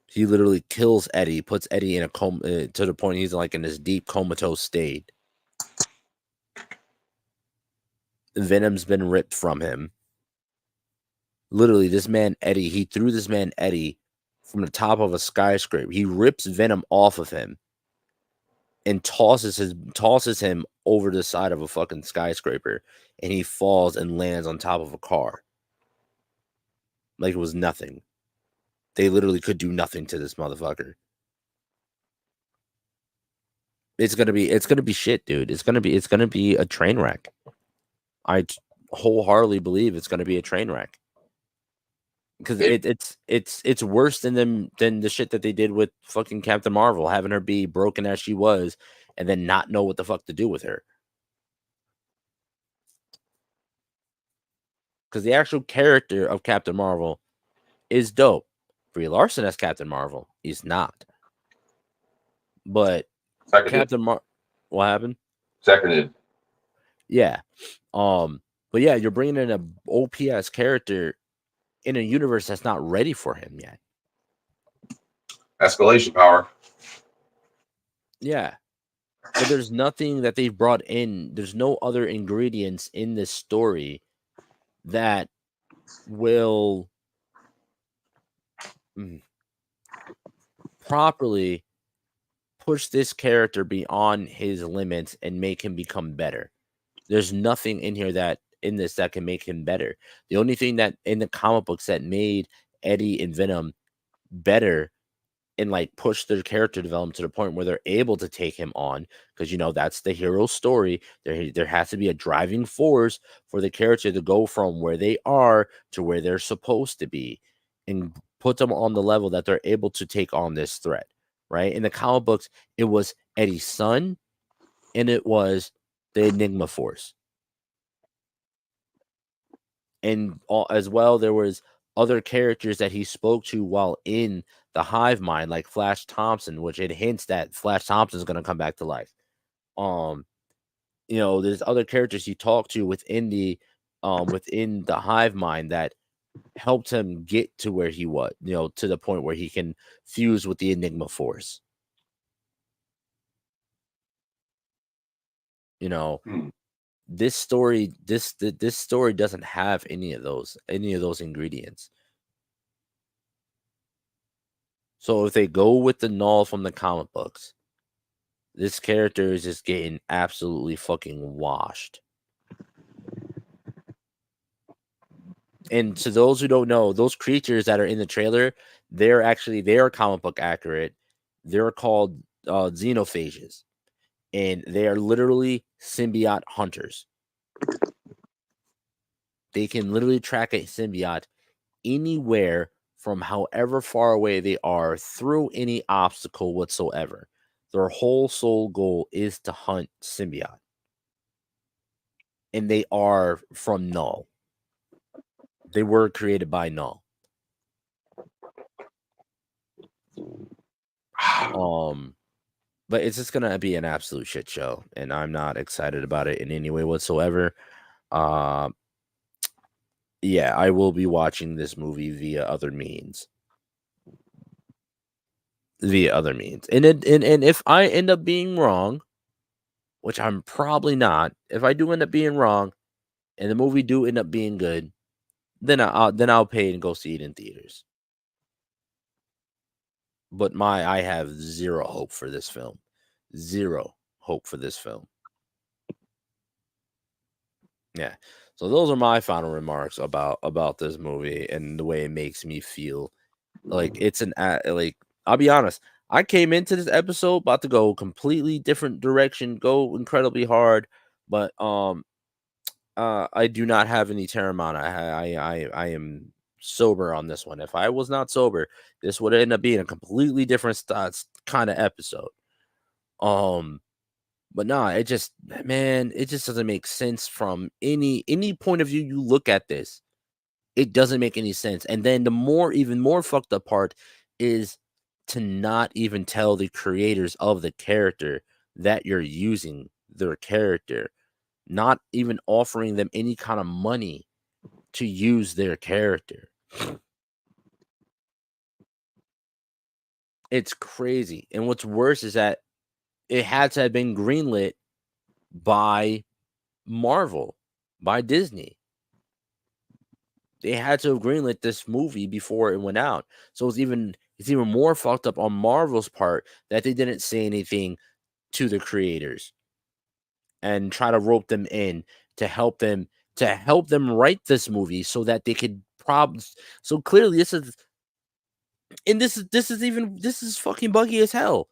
He literally kills Eddie, puts Eddie in a coma, to the point he's like in this deep comatose state. Venom's been ripped from him. Literally, this man Eddie, he threw this man Eddie from the top of a skyscraper. He rips Venom off of him and tosses him over the side of a fucking skyscraper, and he falls and lands on top of a car. Like it was nothing. They literally could do nothing to this motherfucker. It's gonna be shit, dude. It's gonna be a train wreck. I wholeheartedly believe it's gonna be a train wreck. Because it's worse than the shit that they did with fucking Captain Marvel, having her be broken as she was, and then not know what the fuck to do with her. Because the actual character of Captain Marvel is dope. Brie Larson as Captain Marvel is not. But Seconded. What happened? Seconded. Yeah. But yeah, you're bringing in a OPS character in a universe that's not ready for him yet. Escalation power. Yeah. But there's nothing that they've brought in. There's no other ingredients in this story that will properly push this character beyond his limits and make him become better. There's nothing in here that can make him better. The only thing that in the comic books that made Eddie and Venom better and like push their character development to the point where they're able to take him on, because that's the hero story. There has to be a driving force for the character to go from where they are to where they're supposed to be, and put them on the level that they're able to take on this threat. Right? In the comic books, it was Eddie's son, and it was the Enigma Force. And as well, there was other characters that he spoke to while in the hive mind, like Flash Thompson, which it hints that Flash Thompson is going to come back to life. There's other characters he talked to within the hive mind that helped him get to where he was, to the point where he can fuse with the Enigma Force. This story doesn't have any of those ingredients. So if they go with the Knull from the comic books, this character is just getting absolutely fucking washed. And to those who don't know, those creatures that are in the trailer, they are comic book accurate. They're called xenophages. And they are literally symbiote hunters. They can literally track a symbiote anywhere from however far away they are through any obstacle whatsoever. Their whole sole goal is to hunt symbiote. And they are from Knull. They were created by Knull. But it's just gonna be an absolute shit show, and I'm not excited about it in any way whatsoever. Yeah, I will be watching this movie via other means. And if I end up being wrong, which I'm probably not, if I do end up being wrong, and the movie do end up being good, then I'll pay and go see it in theaters. But I have zero hope for this film. Zero hope for this film. Yeah. So those are my final remarks about this movie and the way it makes me feel. Like it's like, I'll be honest, I came into this episode about to go completely different direction, go incredibly hard, but I do not have any Terramana. I am sober on this one. If I was not sober, this would end up being a completely different kind of episode. But nah, it just doesn't make sense from any point of view you look at this. It doesn't make any sense. And then even more fucked up part is to not even tell the creators of the character that you're using their character, not even offering them any kind of money to use their character. It's crazy. And what's worse is that it had to have been greenlit by Marvel, by Disney. They had to have greenlit this movie before it went out. So it's even more fucked up on Marvel's part that they didn't say anything to the creators and try to rope them in to help them write this movie so that they could so clearly this is fucking buggy as hell.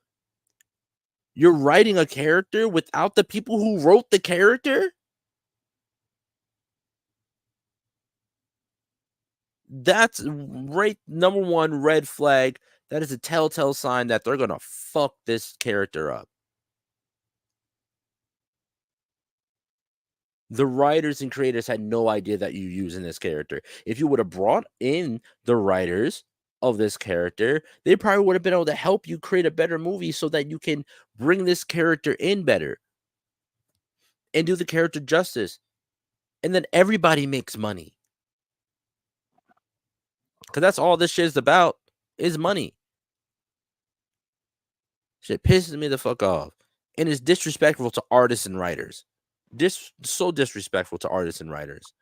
You're writing a character without the people who wrote the character? That's right. Number one red flag. That is a telltale sign that they're gonna fuck this character up. The writers and creators had no idea that you're using this character. If you would have brought in the writers of this character, they probably would have been able to help you create a better movie so that you can bring this character in better and do the character justice. And then everybody makes money. Because that's all this shit is about, is money. Shit pisses me the fuck off. And it's disrespectful to artists and writers. So disrespectful to artists and writers.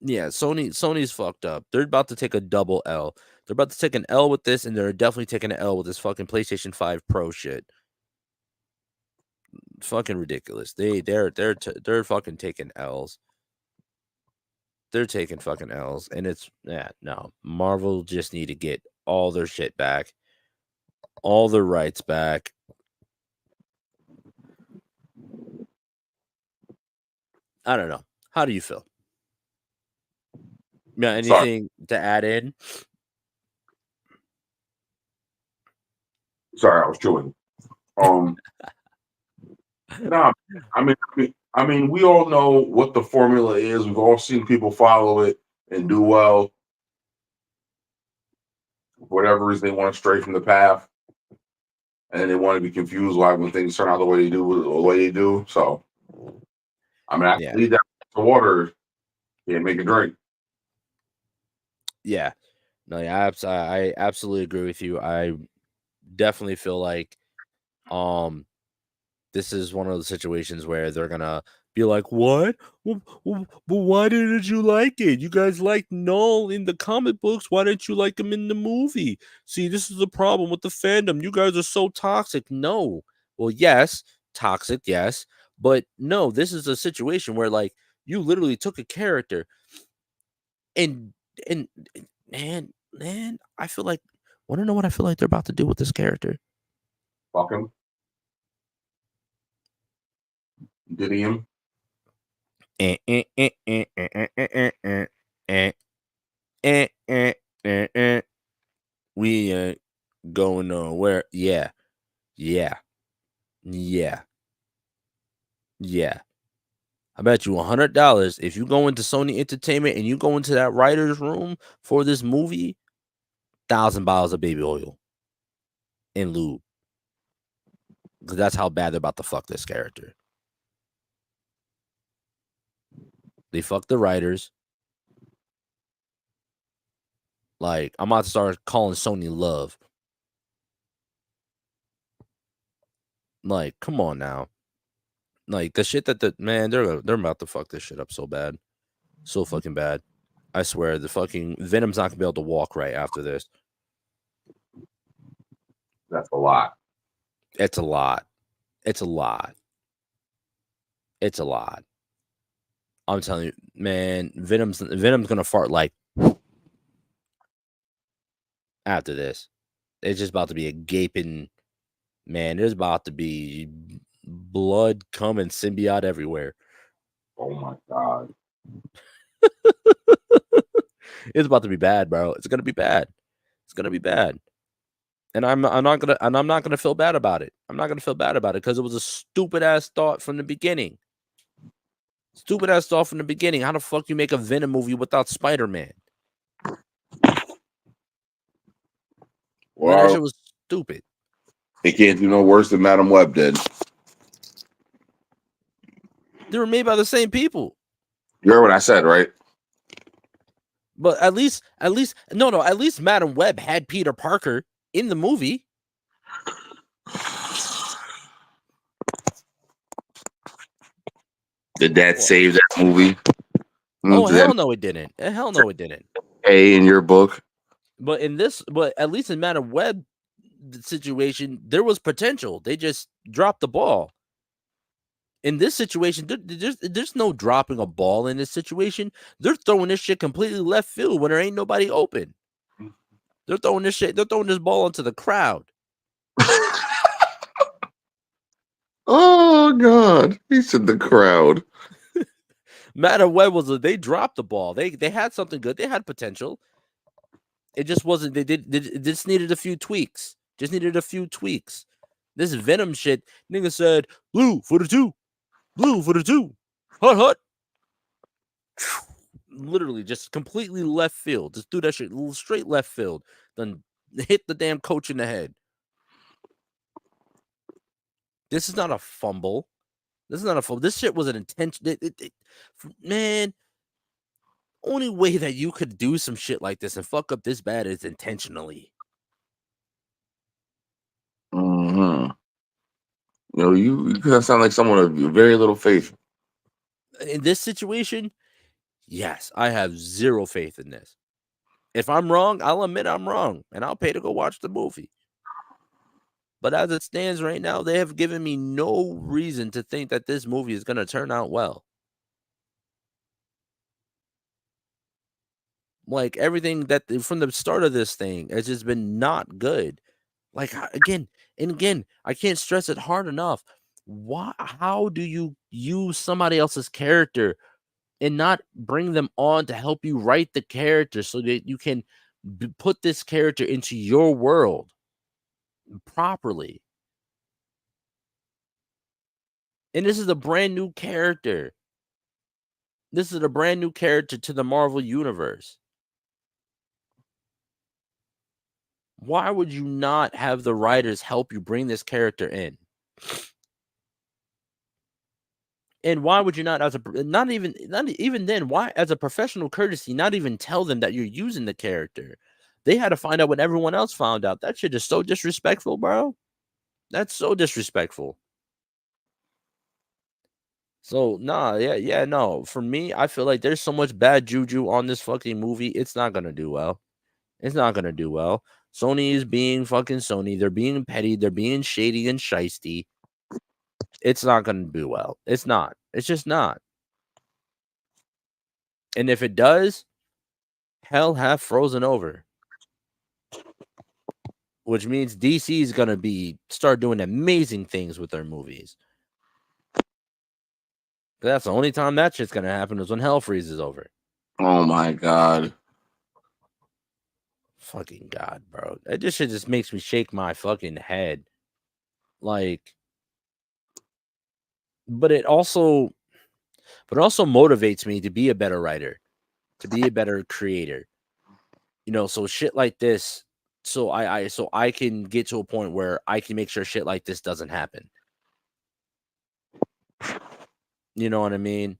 Yeah, Sony's fucked up. They're about to take a double L. They're about to take an L with this, and they're definitely taking an L with this fucking PlayStation 5 Pro shit. Fucking ridiculous. They're fucking taking L's. They're taking fucking L's, and no. Marvel just need to get all their shit back, all their rights back. I don't know. How do you feel? Yeah, anything to add in? Sorry, I was chewing. Nah, I mean, we all know what the formula is. We've all seen people follow it and do well. For whatever reason, they want to stray from the path, and they want to be confused why when things turn out the way they do. So, I mean, I leave that to water. Can't make a drink. Yeah, no, yeah, I absolutely agree with you. I definitely feel like, this is one of the situations where they're gonna be like, "What? Well, why didn't you like it? You guys liked Knull in the comic books. Why didn't you like him in the movie? See, this is the problem with the fandom. You guys are so toxic." No, well, yes, toxic, yes, but no. This is a situation where, like, you literally took a character, and man, I feel like, want to know what I feel like they're about to do with this character? Fuck him. Diddy him. We ain't going nowhere. Yeah. I bet you $100 if you go into Sony Entertainment and you go into that writer's room for this movie, 1,000 bottles of baby oil and lube. Because that's how bad they're about to fuck this character. They fuck the writers. Like, I'm about to start calling Sony love. Like, come on now. Like, the shit that they're about to fuck this shit up so bad. So fucking bad. I swear, the fucking Venom's not gonna be able to walk right after this. That's a lot. It's a lot. It's a lot. It's a lot. I'm telling you, man, Venom's gonna fart like after this. It's just about to be a gaping, man. There's about to be blood, cum, and symbiote everywhere. Oh my god. It's about to be bad, bro. It's gonna be bad. It's gonna be bad. And I'm not gonna feel bad about it. I'm not gonna feel bad about it because it was a stupid ass thought from the beginning. Stupid ass thought from the beginning. How the fuck you make a Venom movie without Spider-Man? Well, Man, that shit was stupid. They can't do no worse than Madam Web did. They were made by the same people. You heard what I said, right? But at least Madam Web had Peter Parker in the movie. Did that save that movie? Oh, hell no, it didn't. Hell no, it didn't. A in your book. But at least in Madam Web situation, there was potential. They just dropped the ball. In this situation, there's no dropping a ball in this situation. They're throwing this shit completely left field when there ain't nobody open. They're throwing this ball into the crowd. Oh God, he said the crowd. Madam Web they dropped the ball. They had something good. They had potential. It just wasn't. They just needed a few tweaks. Just needed a few tweaks. This Venom shit, nigga said, blue for the two. Blue for the two. Hut. Literally just completely left field. Just do that shit straight left field. Then hit the damn coach in the head. This is not a fumble. This shit was an intention. Man, only way that you could do some shit like this and fuck up this bad is intentionally. Mm-hmm. You know, you sound like someone of very little faith. In this situation, yes, I have zero faith in this. If I'm wrong, I'll admit I'm wrong, and I'll pay to go watch the movie. But as it stands right now, they have given me no reason to think that this movie is going to turn out well. Like, everything that from the start of this thing has just been not good. Like, again, I can't stress it hard enough. How do you use somebody else's character and not bring them on to help you write the character so that you can put this character into your world properly? And this is a brand new character. This is a brand new character to the Marvel Universe. Why would you not have the writers help you bring this character in? And why would you not, not even then, why, as a professional courtesy, not even tell them that you're using the character? They had to find out when everyone else found out. That shit is so disrespectful, bro. That's so disrespectful. So, no. For me, I feel like there's so much bad juju on this fucking movie. It's not going to do well. It's not going to do well. Sony is being fucking Sony. They're being petty. They're being shady and shisty. It's not going to do well. It's not. It's just not. And if it does, hell have frozen over. Which means DC is going to start doing amazing things with their movies. That's the only time that shit's going to happen is when hell freezes over. Oh my God. Fucking God, bro. This shit just makes me shake my fucking head. Like, but but it also motivates me to be a better writer, to be a better creator. You know, so shit like this, so I can get to a point where I can make sure shit like this doesn't happen. You know what I mean?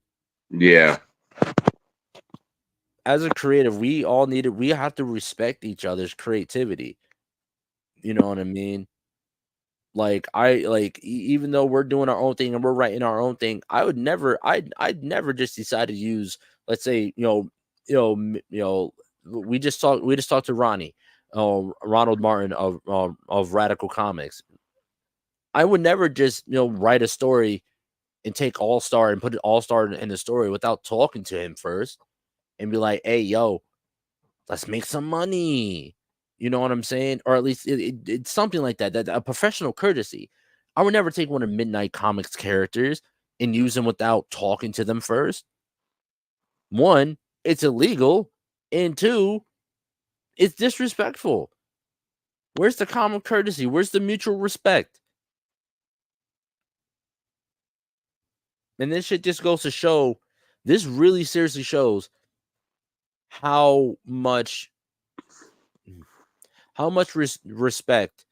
Yeah. As a creative, we have to respect each other's creativity. You know what I mean? Like even though we're doing our own thing and we're writing our own thing, I'd never just decide to use, let's say, we just talked to Ronnie, Ronald Martin of Radical Comics. I would never just write a story and take All-Star and put it All-Star in the story without talking to him first and be like, hey, yo, let's make some money. You know what I'm saying? Or at least it's something like that. That a professional courtesy. I would never take one of Midnight Comics characters and use them without talking to them first. One, it's illegal. And two, it's disrespectful. Where's the common courtesy? Where's the mutual respect? And this shit just goes to show, this really seriously shows how much respect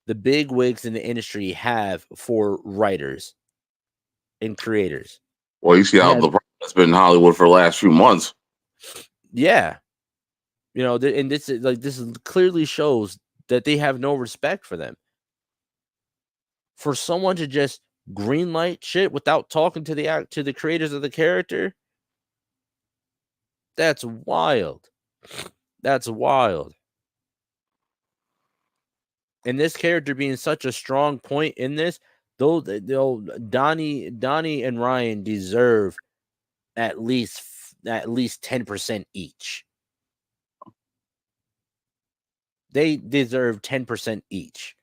the big wigs in the industry have for writers and creators. Well, you see how LeBron has been in Hollywood for the last few months. Yeah. And this clearly shows that they have no respect for them. For someone to just greenlight shit without talking to the creators of the character, that's wild. That's wild. And this character being such a strong point in this, though, Donnie and Ryan deserve at least 10% each. They deserve 10% each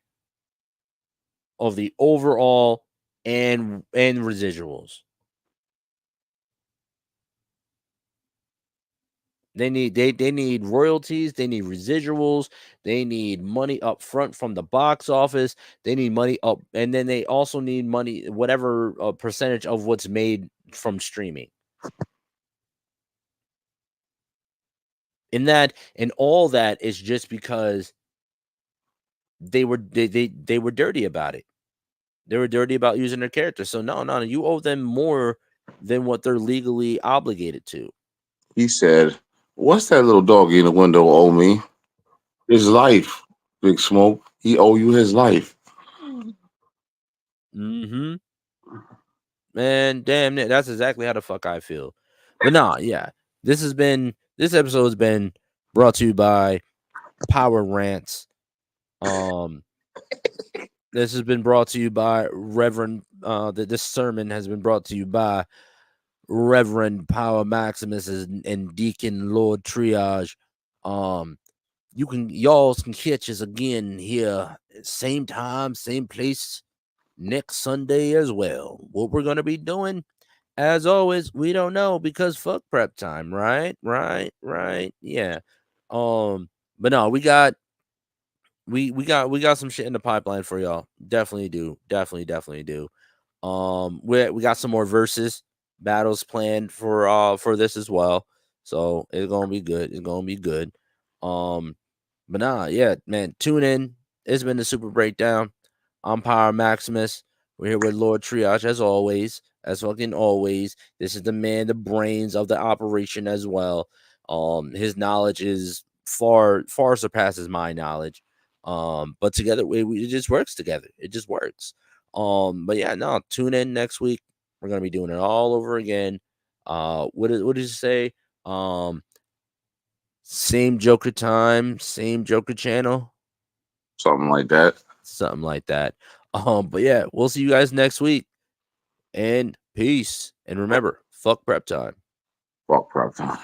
of the overall and residuals. They need royalties, they need residuals, they need money up front from the box office, they need money up, and then they also need money, whatever percentage of what's made from streaming. And all that is just because they were dirty about it. They were dirty about using their character. So no, you owe them more than what they're legally obligated to. He said, "What's that little doggy in the window owe me? His life, Big Smoke. He owe you his life." Mm-hmm. Man, damn it. That's exactly how the fuck I feel. But nah, yeah. This episode has been brought to you by Power Rants. This has been brought to you by Reverend. This sermon has been brought to you by Reverend Power Maximus and Deacon Lord Triage. Y'all can catch us again here, same time, same place, next Sunday as well. What we're gonna be doing, as always, we don't know because fuck prep time, right? Yeah. But no, we got some shit in the pipeline for y'all. Definitely do. We got some more versus battles planned for this as well. So it's gonna be good. But nah, yeah, man, tune in. It's been the Super Breakdown. I'm Power Maximus. We're here with Lord Triage as always. As fucking always. This is the man, the brains of the operation as well. His knowledge is far surpasses my knowledge. But together it just works together. It just works. But yeah, no, tune in next week. We're gonna be doing it all over again. What did you say? Same Joker time, same Joker channel. Something like that. But yeah, we'll see you guys next week. And peace. And remember, fuck prep time. Fuck prep time.